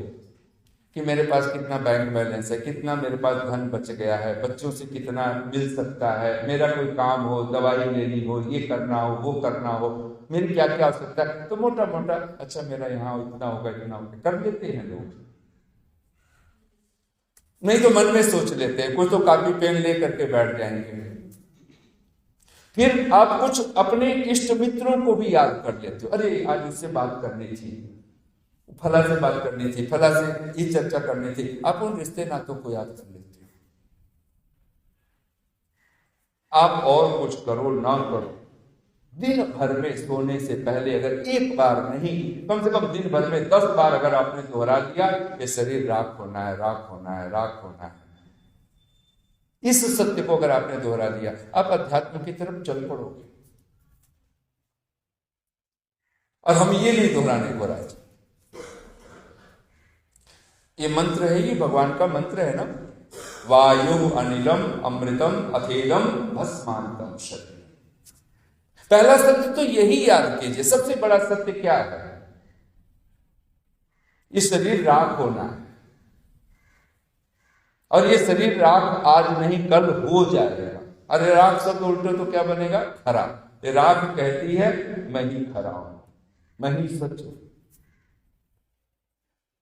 कि मेरे पास कितना बैंक बैलेंस है, कितना मेरे पास धन बच गया है, बच्चों से कितना मिल सकता है, मेरा कोई काम हो, दवाई लेनी हो, ये करना हो, वो करना हो, मेरी क्या क्या आवश्यकता है, तो मोटा मोटा अच्छा मेरा यहाँ इतना होगा इतना होगा कर लेते हैं लोग। नहीं तो मन में सोच लेते हैं, कुछ तो कॉपी पेन ले करके बैठ जाएंगे। फिर आप कुछ अपने इष्ट मित्रों को भी याद कर लेते हो, अरे आज उससे बात करनी थी, फला से बात करनी थी, फला से ये चर्चा करनी थी, आप उन रिश्ते नातों को याद कर लेते हो। आप और कुछ करो ना करो, दिन भर में सोने से पहले अगर एक बार नहीं कम से कम दिन भर में 10 बार अगर आपने दोहरा दिया कि शरीर राख होना है, राख होना है, राख होना है, इस सत्य को अगर आपने दोहरा दिया आप अध्यात्म की तरफ चल पड़ोगे। और हम ये नहीं दोहराने को राजी। ये मंत्र है, ये भगवान का मंत्र है ना, वायु अनिलम अमृतम अथेलम भस्मांतम शरीर। पहला सत्य तो यही याद कीजिए। सबसे बड़ा सत्य क्या है? ये शरीर राख होना है, और ये शरीर राख आज नहीं कल हो जाएगा। अरे राख शब्द उल्टे तो क्या बनेगा? खरा। ये राख कहती है मैं ही खरा हूं, मैं ही सच हूं।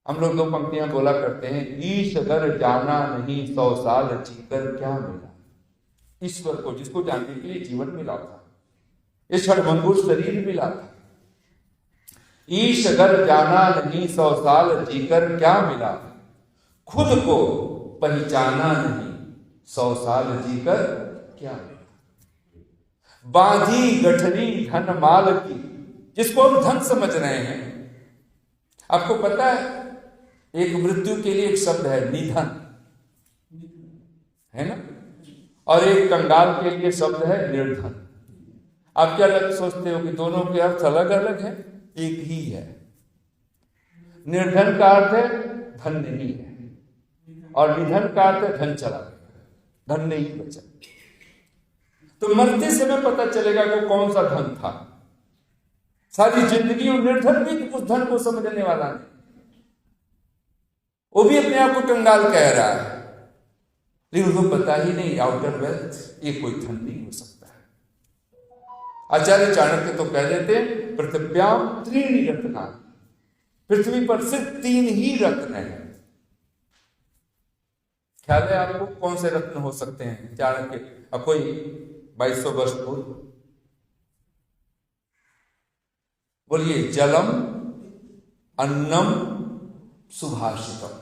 हम लोग 2 पंक्तियां बोला करते हैं, ईश अगर जाना नहीं 100 साल जीकर क्या मिला। ईश्वर को जिसको जानने के लिए जीवन मिला था, ये क्षणभंगुर शरीर मिला था। ईश अगर जाना नहीं 100 साल जीकर क्या मिला, खुद को पहचाना नहीं 100 साल जीकर क्या मिला। बांधी गठरी धन माल की, जिसको हम धन समझ रहे हैं। आपको पता है एक मृत्यु के लिए एक शब्द है निधन, है ना, और एक कंगाल के लिए शब्द है निर्धन। आप क्या सोचते हो कि दोनों के अर्थ अलग अलग हैं? एक ही है। निर्धन का अर्थ है धन नहीं है, और निधन का अर्थ है धन चला गया, धन नहीं बचा। तो मरते समय पता चलेगा कि कौन सा धन था। सारी जिंदगी वो निर्धन भी उस धन को समझने वाला नहीं, वो भी अपने आप को कंगाल कह रहा है, लेकिन उसको पता ही नहीं आउटर वेल्थ ये कोई धन नहीं हो सकता है। आचार्य चाणक्य तो कह देते हैं पृथ्व्याम त्रीणि रत्ना, पृथ्वी पर सिर्फ 3 ही रत्न हैं। ख्याल है आपको कौन से रत्न हो सकते हैं? चाणक्य कोई 2200 वर्ष पूर्व बोलिए, जलम, अन्नम, सुभाषितम।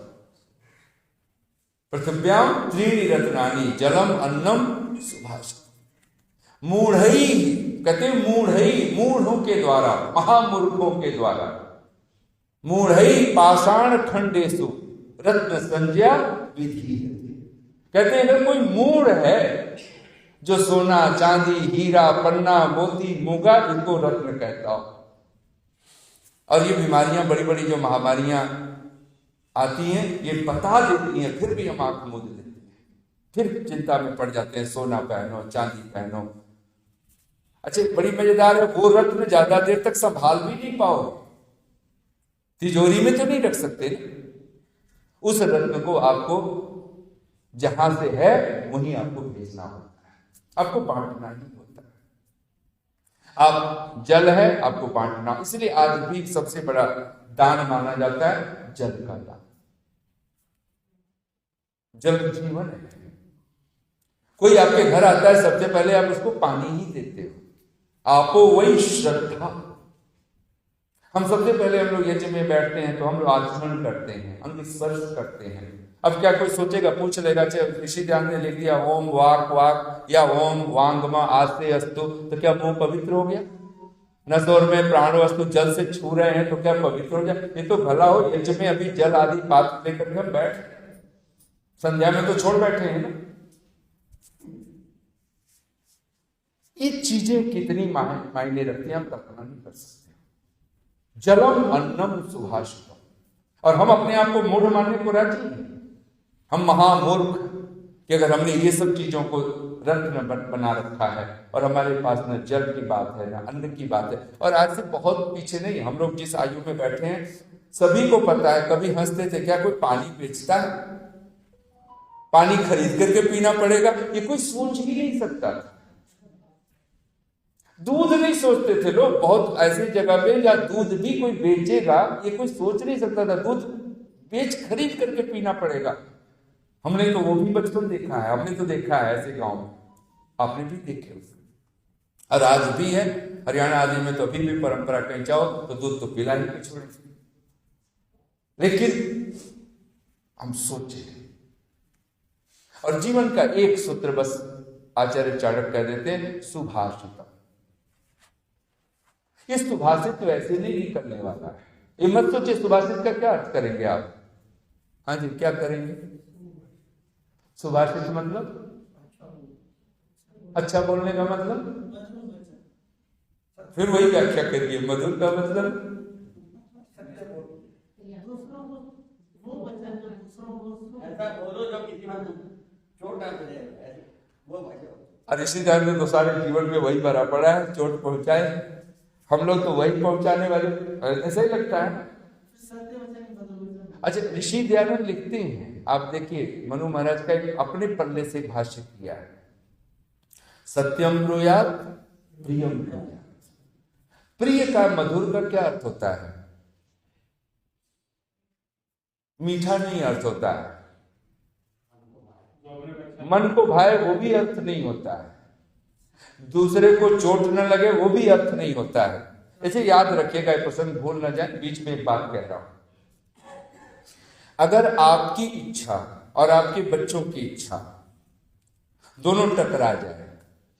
पृथ्व्याम त्रीणि रत्नानि, जलम, अन्नम, सुभाषितम। मूढ़ई, कहते मूढ़ई, मूढ़ों के द्वारा, महामूर्खों के द्वारा, मूढ़ई पाषाण खंडेसु रत्न संज्ञा विधि। कहते हैं अगर कोई मूढ़ है जो सोना चांदी हीरा पन्ना मोती मूंगा इनको रत्न कहता हो। और ये बीमारियां बड़ी बड़ी जो महामारियां आती हैं ये बता देती हैं, फिर भी हम आंख मूंद लेते हैं, फिर चिंता में पड़ जाते हैं, सोना पहनो चांदी पहनो। अच्छा बड़ी मजेदार है, वो रत्न ज्यादा देर तक संभाल भी नहीं पाओ, तिजोरी में तो नहीं रख सकते ना। उस रत्न को आपको जहां से है वहीं आपको भेजना होता है, आपको बांटना ही होता है। आप जल है आपको बांटना, इसलिए आज भी सबसे बड़ा दान माना जाता है जल का दान। जल जीवन है। कोई आपके घर आता है सबसे पहले आप उसको पानी ही देते हो, आपो वही श्रद्धा। हम सबसे पहले हम लोग यज्ञ में बैठते हैं तो हम लोग आचमन करते हैं, अंग स्पर्श करते हैं। अब क्या कोई सोचेगा, पूछ लेगा, चाहे ऋषि ध्यान ने लिख दिया ओम वाक वाक या ओम वांगमा आस्ते अस्तु, तो क्या मुंह पवित्र हो गया? नसोर में प्राण वस्तु जल से छू रहे हैं तो क्या पवित्र हो जाए? ये तो भला हो यज्ञ में अभी जल आदि पात्र लेकर के हम बैठ, संध्या में तो छोड़ बैठे हैं ना। ये चीजें कितनी मायने रखती हैं हम कल्पना नहीं कर सकते। जलम अन्नम सुभाषितम, और हम अपने आप को मूढ़ मानने को राजी हैं। हम महामूर्ख कि अगर हमने ये सब चीजों को रत्न बना रखा है और हमारे पास न जल की बात है न अन्न की बात है। और आज से बहुत पीछे नहीं, हम लोग जिस आयु में बैठे हैं सभी को पता है, कभी हंसते थे क्या कोई पानी बेचता है? पानी खरीद करके पीना पड़ेगा, ये कोई सोच ही नहीं सकता था। दूध नहीं सोचते थे लोग, बहुत ऐसी जगह पे या दूध भी कोई बेचेगा ये कोई सोच नहीं सकता था, दूध बेच खरीद करके पीना पड़ेगा। हमने तो वो भी बचपन देखा है, हमने तो देखा है ऐसे गांव में, आपने भी देखे। और आज भी है हरियाणा आदि में तो अभी भी परंपरा कहीं जाओ तो दूध तो पिला ही नहीं छोड़े। लेकिन हम सोचे, और जीवन का एक सूत्र बस आचार्य चाणक्य कह देते हैं सुभाषितम। ये सुभाषित तो ऐसे नहीं निकलने वाला है, ये मत सोचिए सुभाषित का क्या अर्थ करेंगे आप। हाँ जी क्या करेंगे? सुभाषित मतलब अच्छा बोलने का मतलब, फिर वही व्याख्या करिए। मधुर का मतलब और इसी तरह में तो सारे जीवन में वही भरा पड़ा है, चोट पहुंचाए। हम लोग तो वही पहुंचाने वाले, ऐसा ही लगता है। अच्छा ऋषि दयानंद लिखते हैं, आप देखिए मनु महाराज का एक अपने पल्ले से भाष्य किया है, सत्यम ब्रूयात प्रियम ब्रूयात। प्रिय का मधुर का क्या अर्थ होता है? मीठा नहीं अर्थ होता है, मन को भाए वो भी अर्थ नहीं होता है, दूसरे को चोट न लगे वो भी अर्थ नहीं होता है। ऐसे याद रखिएगा, प्रसंग भूल न जाए, बीच में एक बात कह रहा हूं। अगर आपकी इच्छा और आपके बच्चों की इच्छा दोनों टकरा जाए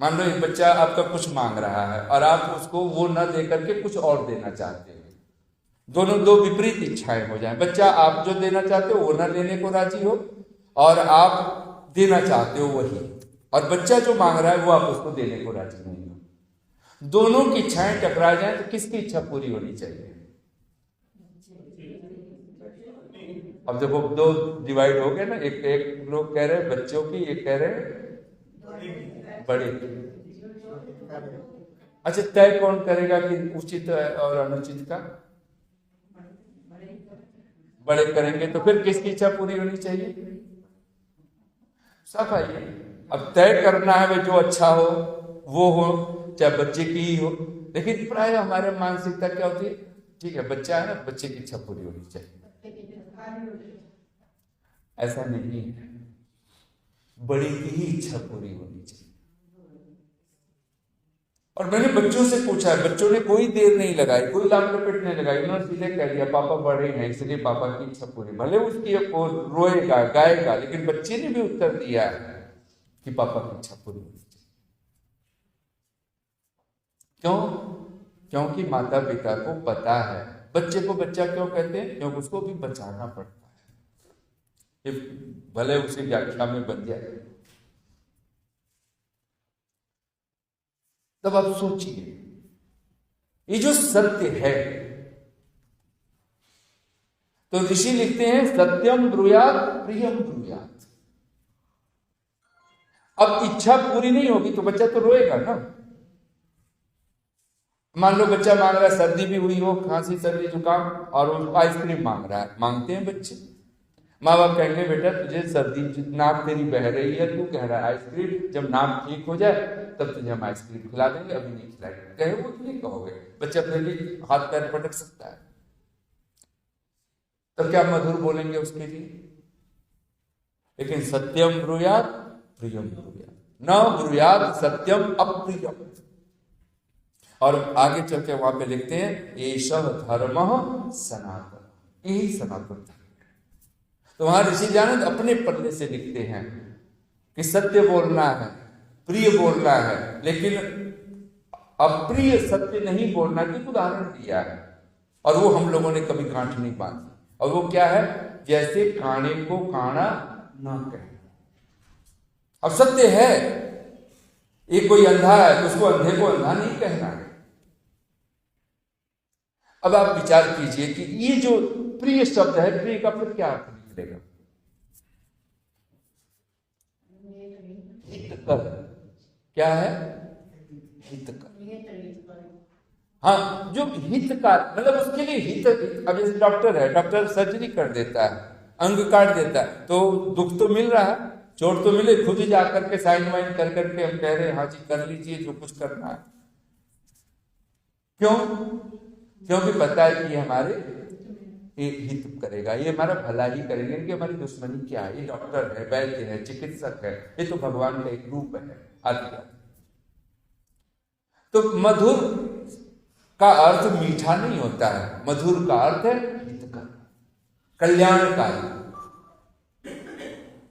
मान लो एक बच्चा आपका कुछ मांग रहा है और आप उसको वो न दे करके कुछ और देना चाहते हो, दोनों दो विपरीत इच्छाएं हो जाए। बच्चा आप जो देना चाहते हो वो न लेने को राजी हो और आप देना चाहते हो वही, और बच्चा जो मांग रहा है वो आप उसको देने को राजी नहीं हो। दोनों की इच्छाएं टकरा जाए तो किसकी इच्छा पूरी होनी चाहिए? अब देखो दो डिवाइड हो गए ना, एक लोग कह रहे हैं बच्चों की, एक कह रहे हैं बड़े की। अच्छा, तय कौन करेगा कि उचित और अनुचित का? बड़े करेंगे तो फिर किसकी इच्छा पूरी होनी चाहिए? सब आइए, अब तय करना है भाई जो अच्छा हो वो हो, चाहे बच्चे की ही हो। लेकिन प्राय हमारे मानसिकता क्या होती है, ठीक है बच्चा है ना, बच्चे की इच्छा पूरी होनी चाहिए। ऐसा नहीं है, बड़ी की ही इच्छा पूरी होनी चाहिए। और मैंने बच्चों से पूछा है, बच्चों ने कोई देर नहीं लगाई, कोई लाम लपेट नहीं लगाई, उन्होंने सीधे कह दिया पापा बड़े हैं इसलिए पापा की इच्छा पूरी। भले उसकी रोएगा गाएगा, लेकिन बच्चे ने भी उत्तर दिया है कि पापा की इच्छा पूरी होनी चाहिए। क्यों? क्योंकि माता पिता को पता है। बच्चे को बच्चा क्यों कहते हैं? क्योंकि उसको भी बचाना पड़ता है, भले उसी व्याख्या में बन जाए। तब आप सोचिए, ये जो सत्य है, तो ऋषि लिखते हैं सत्यम ब्रूयात प्रियम ब्रूयात। अब इच्छा पूरी नहीं होगी तो बच्चा तो रोएगा ना। मान लो बच्चा मांग रहा है, सर्दी भी हुई हो, खांसी सर्दी जुकाम, और वो आइसक्रीम मांग रहा है। मांगते हैं बच्चे, माँ बाप कहेंगे बेटा तुझे सर्दी, नाक तेरी बह रही है, तू कह रहा है आइसक्रीम, जब नाक ठीक हो जाए तब तुझे हम आइसक्रीम खिला देंगे, अभी नहीं खिलाएंगे। कहे वो नहीं कहोगे, बच्चा अपने लिए हाथ पैर पटक सकता है। तब क्या मधुर बोलेंगे उसके लिए? लेकिन सत्यम ब्रूयात प्रियम ब्रूयात, न ब्रूयात सत्यम अप्रियम। और आगे चल के वहां पे लिखते हैं एषः धर्मः सनातन, यही सनातन धर्म। तो वहां ऋषि ज्ञानंद अपने पल्ले से लिखते हैं कि सत्य बोलना है, प्रिय बोलना है, लेकिन अप्रिय सत्य नहीं बोलना की उदाहरण दिया है। और वो हम लोगों ने कभी गांठ नहीं बांधी। और वो क्या है? जैसे काणे को काणा ना कहना। अब सत्य है, एक कोई अंधा है तो उसको अंधे को अंधा नहीं कहना है। अब आप विचार कीजिए कि ये जो प्रिय शब्द है, प्रिय का फिर क्या अर्थ निकलेगा? हितकर। क्या है? हितकर। हाँ, जो हितकार मतलब उसके लिए हित। अब जैसे डॉक्टर है, डॉक्टर सर्जरी कर देता है, अंग काट देता है, तो दुख तो मिल रहा है, चोट तो मिले, खुद ही जाकर के साइन वाइन कर करके हम कह रहे हैं हाँ जी कर लीजिए जो कुछ करना है। क्यों? क्योंकि पता है कि हमारे हित करेगा, ये हमारा भला ही करेंगे। इनकी हमारी दुश्मनी क्या है? ये डॉक्टर है, वैद्य है, चिकित्सक है, ये तो भगवान का एक रूप है आदि। तो मधुर का अर्थ मीठा नहीं होता है, मधुर का अर्थ है हितकर, कल्याणकारी।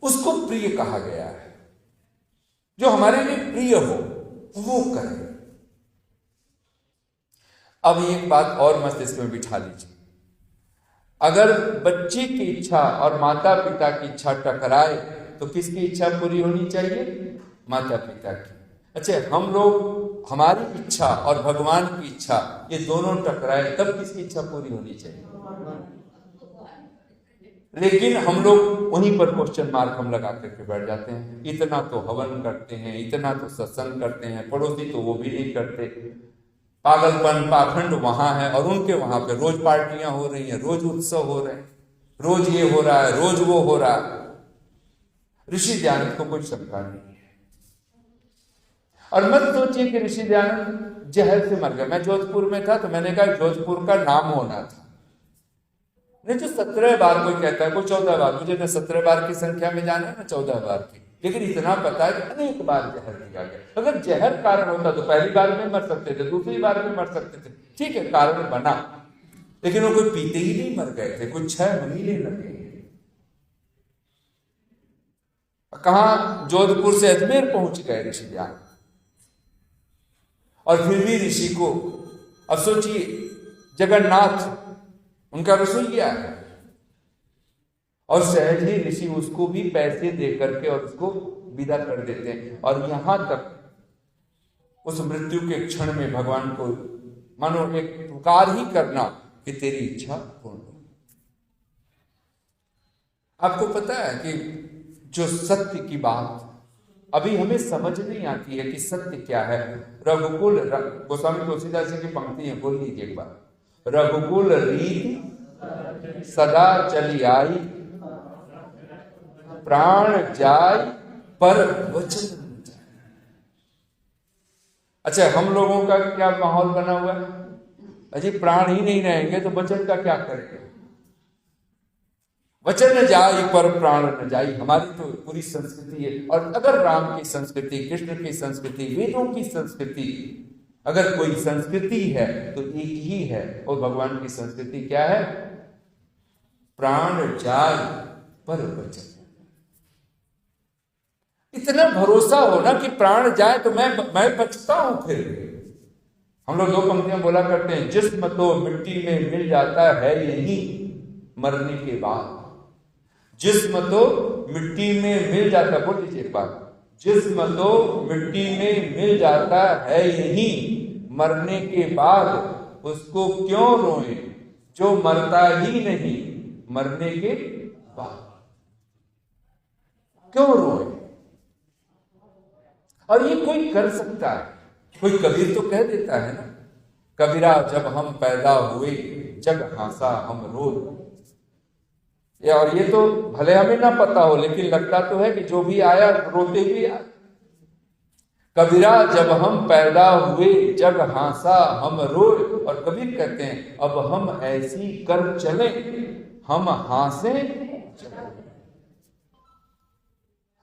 उसको प्रिय कहा गया है। जो हमारे लिए प्रिय हो वो करें। अब एक बात और मस्तिष्क में बिठा लीजिए, अगर बच्चे की इच्छा और माता पिता की इच्छा टकराए तो किसकी इच्छा पूरी होनी चाहिए? माता पिता की। अच्छा, हम लोग, हमारी इच्छा और भगवान की इच्छा ये दोनों टकराए तब किसकी इच्छा पूरी होनी चाहिए? लेकिन हम लोग वहीं पर क्वेश्चन मार्क हम लगा करके बैठ जाते हैं। इतना तो हवन करते हैं, इतना तो सत्संग करते हैं, पड़ोसी तो वो भी नहीं करते। पागलपन पाखंड वहां है और उनके वहां पे रोज पार्टियां हो रही हैं, रोज उत्सव हो रहे हैं, रोज ये हो रहा है, रोज वो हो रहा है। ऋषि दयानंद को कोई शंका नहीं है। और मत सोचिए कि ऋषि दयानंद जहर से मर गए। मैं जोधपुर में था तो मैंने कहा जोधपुर का नाम होना था। नहीं, जो 17 बार कोई कहता है, कोई 14 बार, मुझे न 17 बार की संख्या में जाना है न 14 बार की, लेकिन इतना पता है कि अनेक बार जहर दिया गया। अगर जहर कारण होता तो पहली बार में मर सकते थे, दूसरी बार में मर सकते थे, ठीक है कारण बना, लेकिन वो कोई पीते ही नहीं मर गए थे, कुछ 6 महीने लगे। कहां? जोधपुर से अजमेर पहुंच गए ऋषि दयानंद। और फिर भी ऋषि को, अब सोचिए जगन्नाथ उनका रसोइया है और सहज ही ऋषि उसको भी पैसे दे करके और उसको विदा कर देते हैं। और यहां तक उस मृत्यु के क्षण में भगवान को मानो एक पुकार ही करना कि तेरी इच्छा पूर्ण हो। आपको पता है कि जो सत्य की बात अभी हमें समझ नहीं आती है कि सत्य क्या है। रघुकुल, गोस्वामी तुलसीदास जी की पंक्ति है, बोल लीजिए एक बार। रघुकुल रीति सदा चली आई, प्राण जाय पर वचन। अच्छा, हम लोगों का क्या माहौल बना हुआ है? अजी प्राण ही नहीं रहेंगे तो वचन का क्या करेंगे? वचन न जाई पर प्राण न जाई, हमारी तो पूरी संस्कृति है। और अगर राम की संस्कृति, कृष्ण की संस्कृति, वेदों की संस्कृति, अगर कोई संस्कृति है तो एक ही है, और भगवान की संस्कृति क्या है? प्राण जाय पर वचन। इतना भरोसा हो ना कि प्राण जाए तो मैं बचता हूं। फिर हम लोग दो पंक्तियां बोला करते हैं, जिस्म तो मिट्टी में मिल जाता है यही मरने के बाद। जिस्म तो मिट्टी में मिल जाता, बोल दीजिए एक बार। जिस्म तो मिट्टी में मिल जाता है यही मरने के बाद, उसको क्यों रोए जो मरता ही नहीं मरने के बाद। क्यों रोए? और ये कोई कर सकता है? कोई कबीर तो कह देता है ना, कबीरा जब हम पैदा हुए जग हंसा हम रोए। और ये तो भले हमें ना पता हो, लेकिन लगता तो है कि जो भी आया रोते भी आया। कबीरा जब हम पैदा हुए जग हंसा हम रोए। और कबीर कहते हैं अब हम ऐसी कर चले हम हंसे चले।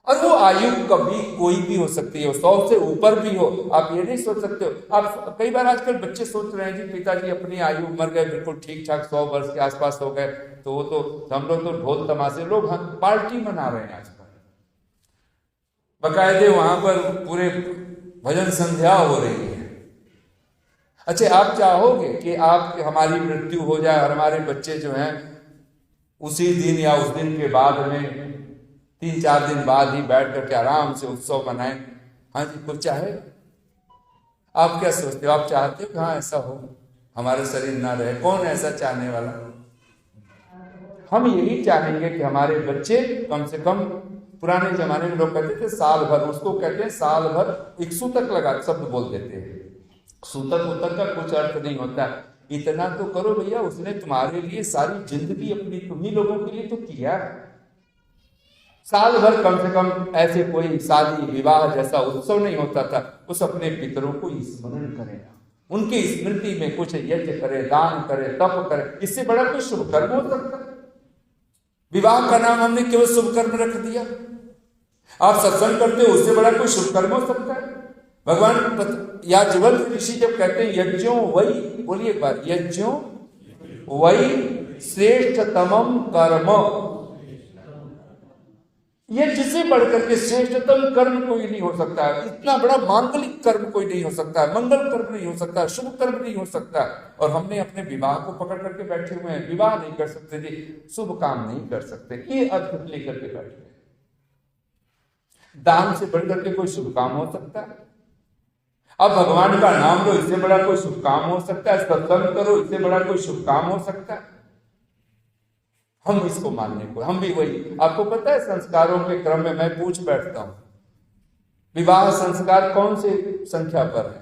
और वो आयु कभी कोई भी हो सकती है, 100 से ऊपर भी हो। आप ये नहीं सोच सकते हो। आप कई बार आजकल बच्चे सोच रहे हैं जी पिताजी अपनी आयु मर गए बिल्कुल ठीक ठाक 100 वर्ष के आसपास हो गए, तो वो तो हम लोग तो ढोल तमाशे, लोग पार्टी मना रहे हैं आजकल। बकायदे वहां पर पूरे भजन संध्या हो रही है। अच्छा, आप चाहोगे कि आप हमारी मृत्यु हो जाए और हमारे बच्चे जो हैं उसी दिन या उस दिन के बाद में 3-4 दिन बाद ही बैठ करके आराम से उत्सव मनाएं? हाँ जी, कुछ चाहे? आप क्या सोचते हो? आप चाहते हो कि हाँ ऐसा हो, हमारे शरीर ना रहे? कौन ऐसा चाहने वाला? हम यही चाहेंगे कि हमारे बच्चे कम से कम, पुराने जमाने में लोग कहते थे साल भर, उसको कहते हैं साल भर, एक सूतक लगा शब्द बोल देते हैं। सूतक उतक का कुछ अर्थ नहीं होता। इतना तो करो भैया, उसने तुम्हारे लिए सारी जिंदगी अपनी तुम्ही लोगों के लिए तो किया है। साल भर कम से कम ऐसे कोई शादी विवाह जैसा उत्सव नहीं होता था, उस अपने पितरों को स्मरण करें, उनकी स्मृति में कुछ यज्ञ करे, दान करे, तप करे। इससे बड़ा कोई शुभ कर्म हो सकता है? विवाह का नाम हमने केवल शुभ कर्म रख दिया। आप सत्संग करते हो, उससे बड़ा कोई शुभ कर्म हो सकता है? भगवान याज्ञवल्क्य ऋषि जब कहते हैं यज्ञों वही, बोलिए एक बार, यज्ञों वही श्रेष्ठतमम कर्म, ये जिसे बढ़कर के श्रेष्ठतम कर्म कोई नहीं हो सकता है। इतना बड़ा मांगलिक कर्म कोई नहीं हो सकता है, मंगल कर्म नहीं हो सकता, शुभ कर्म नहीं हो सकता। और हमने अपने विवाह को पकड़ करके बैठे हुए हैं, विवाह नहीं कर सकते जी, शुभ काम नहीं कर सकते, ये अर्थ लेकर के बैठे हैं। दान से बढ़कर के कोई शुभ काम हो सकता है? अब भगवान का नाम लो, इससे बड़ा कोई शुभ काम हो सकता है? सत्संग करो, इससे बड़ा कोई शुभ काम हो सकता है? हम इसको मानने को, हम भी वही। आपको पता है संस्कारों के क्रम में मैं पूछ बैठता हूं, विवाह संस्कार कौन से संख्या पर है?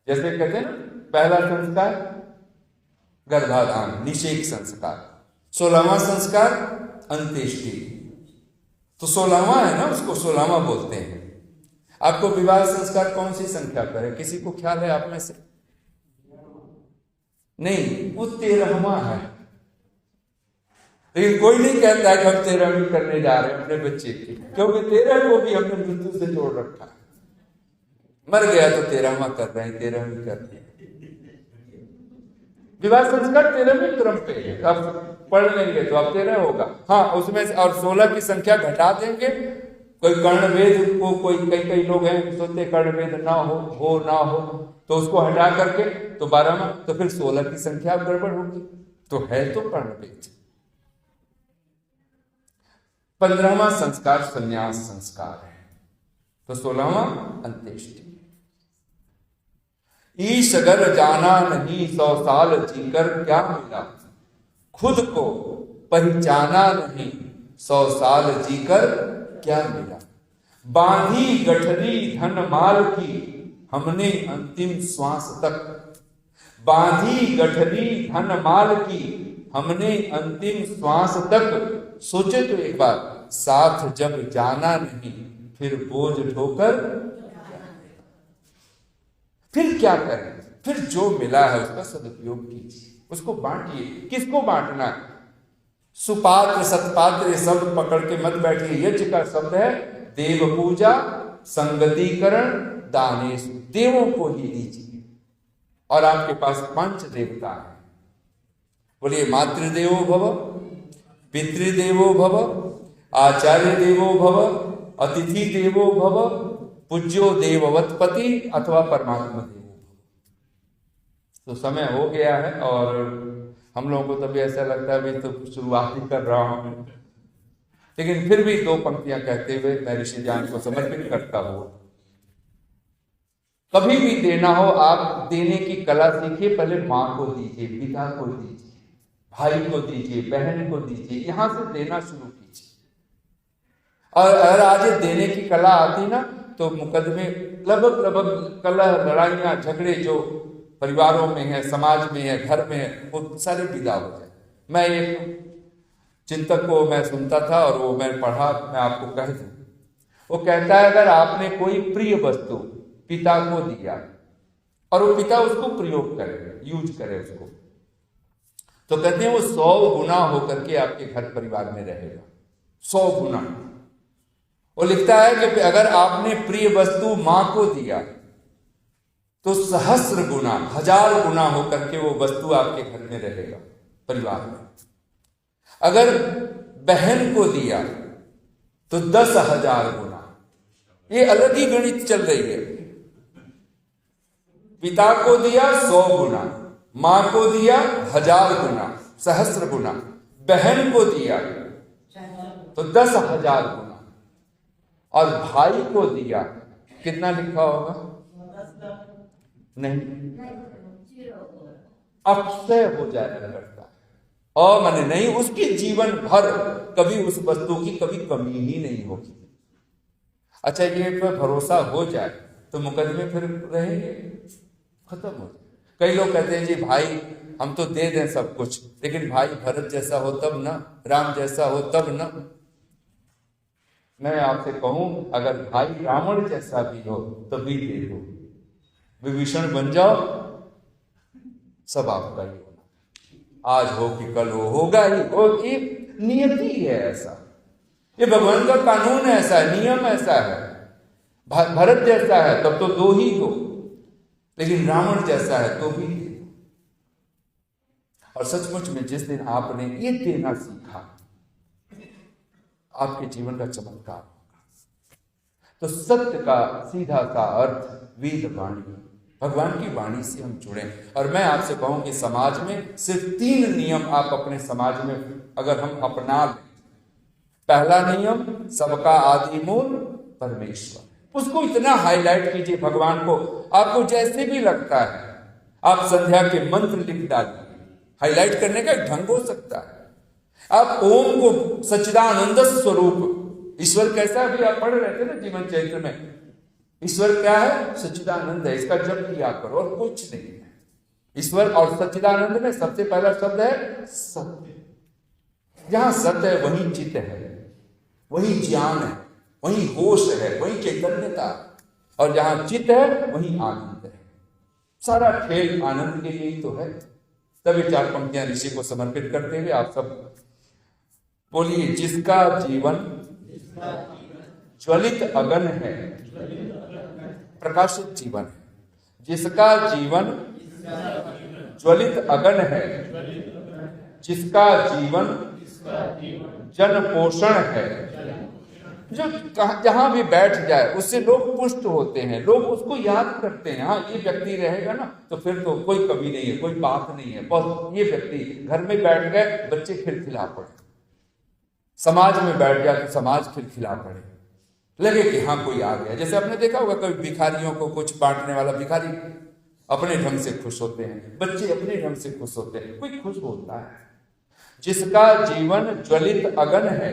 जैसे कहते हैं ना, पहला संस्कार गर्भाधान निषेक संस्कार, 16वां संस्कार अंत्येष्टि। तो 16वां है ना, उसको 16वां बोलते हैं। आपको विवाह संस्कार कौन सी संख्या पर है? किसी को ख्याल है आप में से? नहीं, वो 13वां है। लेकिन कोई नहीं कहता है कि हम 13वीं करने जा रहे हैं अपने बच्चे की, क्योंकि 13 को भी हमने मृत्यु से जोड़ रखा है। मर गया तो 13वां कर रहे हैं, 13वीं कर रहे हैं। विवाह संस्कार 13वें क्रम पे है। आप पढ़ लेंगे तो अब 13 होगा। हाँ, उसमें और 16 की संख्या घटा देंगे कोई कर्णवेद को कई लोग हैं सोचते कर्णवेद ना हो ना हो, तो उसको हटा करके तो 12वां, तो फिर 16 की संख्या गड़बड़ होगी। तो है तो कर्णवेद। 15वां संस्कार संन्यास संस्कार है, तो 16वां अंत्येष्टि। ईश अगर जाना नहीं 100 साल जीकर क्या मिला, खुद को पहचाना नहीं 100 साल जीकर क्या मिला। बांधी गठरी धन माल की हमने अंतिम श्वास तक, बांधी गठरी धन माल की हमने अंतिम श्वास तक। सोचे तो एक बार, साथ जब जाना नहीं फिर बोझ ढोकर फिर क्या करें। फिर जो मिला है उसका सदुपयोग कीजिए, उसको बांटिए। किसको बांटना है? सुपात्र सत्पात्र ये शब्द पकड़ के मत बैठिए। यज्ञ का शब्द है देव पूजा, संगतिकरण, दानेश। देवों को ही दीजिए। और आपके पास 5 देवता है, बोलिए मातृदेवो भव, पितृदेवो भव, आचार्य देवो भव, अतिथि देवो भव, पूज्यो देववत्पति अथवा परमात्मा देवो भव। तो समय हो गया है और हम लोगों को तभी ऐसा लगता है अभी तो शुरुआत ही कर रहा हूं, लेकिन फिर भी 2 पंक्तियां कहते हुए मैं ऋषि ज्ञान को समर्पित करता हूं। कभी भी देना हो आप देने की कला सीखिए। पहले माँ को दीजिए, पिता को दीजिए, भाई को दीजिए, बहन को दीजिए, यहां से देना शुरू कीजिए। और अगर आज देने की कला आती ना तो मुकदमे लगभग कलह लड़ाइयां झगड़े जो परिवारों में है, समाज में है, घर में है, वो सारे विदा हो जाए। मैं एक चिंतक को मैं सुनता था और वो मैं पढ़ा, मैं आपको कह दूं। वो कहता है अगर आपने कोई प्रिय वस्तु पिता को दिया और वो पिता उसको प्रयोग करे, यूज करे उसको, तो कहते हैं वो 100 गुना होकर के आपके घर परिवार में रहेगा। 100 गुना। वो लिखता है कि अगर आपने प्रिय वस्तु मां को दिया तो सहस्र गुना, 1000 गुना होकर के वो वस्तु आपके घर में रहेगा, परिवार में। अगर बहन को दिया तो 10,000 गुना। ये अलग ही गणित चल रही है। पिता को दिया 100 गुना, मां को दिया 1000 गुना, सहस्र गुना, बहन को दिया तो 10,000 गुना, और भाई को दिया कितना लिखा होगा? नहीं, अक्षय हो जाया करता है। और माने नहीं, उसके जीवन भर कभी उस वस्तु की कभी कमी ही नहीं होगी। अच्छा, ये पर भरोसा हो जाए तो मुकदमे फिर रहेंगे, खत्म हो जाए। कई लोग कहते हैं जी भाई हम तो दे दें सब कुछ, लेकिन भाई भरत जैसा हो तब ना, राम जैसा हो तब ना। मैं आपसे कहूं अगर भाई रावण जैसा भी हो तो भी दे दो, विभीषण बन जाओ, सब आपका ही होना। आज हो कि कल होगा ही। और ये नियति है ऐसा, ये भगवान का कानून है, ऐसा है, नियम ऐसा है। भरत जैसा है तब तो 2 ही दो, लेकिन रावण जैसा है तो भी दे दो। और सचमुच में जिस दिन आपने ये देना सीखा, आपके जीवन का चमत्कार होगा। तो सत्य का सीधा सा अर्थ वेद वाणी, भगवान की वाणी से हम जुड़े। और मैं आपसे कहूं कि समाज में सिर्फ 3 नियम आप अपने समाज में अगर हम अपना लें। पहला नियम, सबका आदि मूल परमेश्वर। उसको इतना हाईलाइट कीजिए भगवान को, आपको जैसे भी लगता है आप संध्या के मंत्र लिख डालिए। हाईलाइट करने का एक ढंग हो सकता है। आप ओम को सच्चिदानंद स्वरूप, ईश्वर कैसा है? अभी आप पढ़ रहे थे ना जीवन चरित्र में, ईश्वर क्या है? सच्चिदानंद है। इसका जप किया करो और कुछ नहीं है। ईश्वर और सच्चिदानंद में सबसे पहला शब्द है सत्य। जहां सत्य है वही चित्त है, वही ज्ञान है, वही होश है, वही चैतन्यता। और जहां चित्त है वही आनंद है। सारा खेल आनंद के लिए ही तो है। तभी 4 पंक्तियां ऋषि को समर्पित करते हुए आप सब बोलिए। जिसका जीवन ज्वलित अगन है, प्रकाशित जीवन है। जिसका जीवन ज्वलित अगन है, जिसका जीवन जन पोषण है, जो जहां भी बैठ जाए उससे लोग पुष्ट होते हैं, लोग उसको याद करते हैं। हाँ, ये व्यक्ति रहेगा ना तो फिर तो कोई कमी नहीं है, कोई बात नहीं है, बस ये व्यक्ति घर में बैठ गए, बच्चे खिलखिला पड़े, समाज में बैठ जाए तो समाज खिलखिला पड़े, लगे कि हाँ कोई आ गया। जैसे आपने देखा होगा कभी भिखारियों को कुछ बांटने वाला भिखारी अपने ढंग से खुश होते हैं, बच्चे अपने ढंग से खुश होते हैं, कोई खुश होता है। जिसका जीवन ज्वलित अगन है,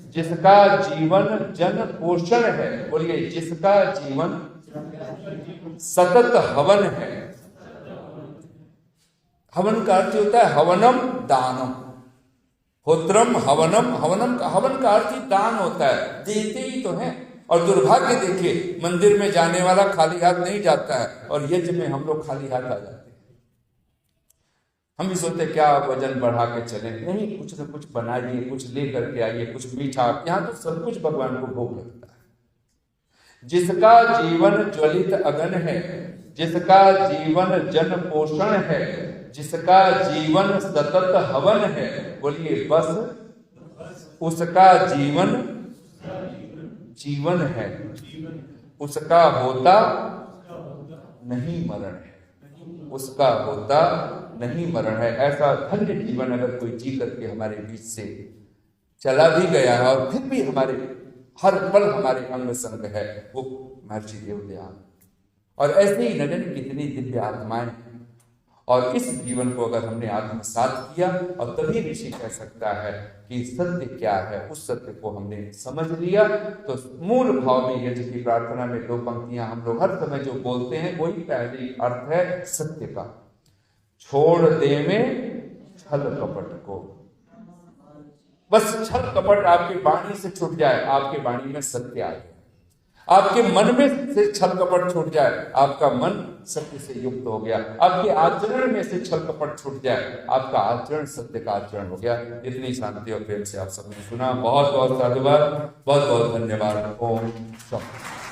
जिसका जीवन जन पोषण है, बोलिए जिसका जीवन सतत हवन है। हवन का अर्थ होता है हवनम दानम, होत्रम हवनम, हवन का अर्थ ही दान होता है, देते ही तो है। और दुर्भाग्य देखिए, मंदिर में जाने वाला खाली हाथ नहीं जाता है और यज्ञ में हम लोग खाली हाथ आ जाते हैं। हम भी सोचते क्या वजन बढ़ा के चले, नहीं, कुछ ना कुछ बनाइए, कुछ ले करके आइए, कुछ मीठा। यहाँ तो सब कुछ भगवान को भोग लगता है। जिसका जीवन ज्वलित अगन है, जिसका जीवन जन पोषण है, जिसका जीवन सतत हवन है, बोलिए बस उसका जीवन जीवन है, उसका होता नहीं मरण है, उसका होता नहीं मरण है। ऐसा धन्य जीवन अगर कोई जी करके हमारे बीच से चला भी गया है और फिर भी हमारे हर पल हमारे अंग संग है, वो महर्षि देवदयाल। और ऐसे ही न जाने कितनी दिव्य आत्माएं। और इस जीवन को अगर हमने आत्मसात किया, और तभी ऋषि कह सकता है कि सत्य क्या है, उस सत्य को हमने समझ लिया, तो मूल भाव में यज्ञ की प्रार्थना में 2 पंक्तियां हम लोग हर समय जो बोलते हैं वही पहली अर्थ है सत्य का। छोड़ दे में छल कपट को, बस छल कपट आपकी वाणी से छूट जाए, आपके वाणी में सत्य आ जाए। आपके मन में से छल कपट छूट जाए, आपका मन सत्य से युक्त हो गया। आपके आचरण में से छल कपट छूट जाए, आपका आचरण सत्य का आचरण हो गया। इतनी शांति और प्रेम से आप सबने सुना, बहुत बहुत साधुवाद, बहुत बहुत धन्यवाद। ओम शांति।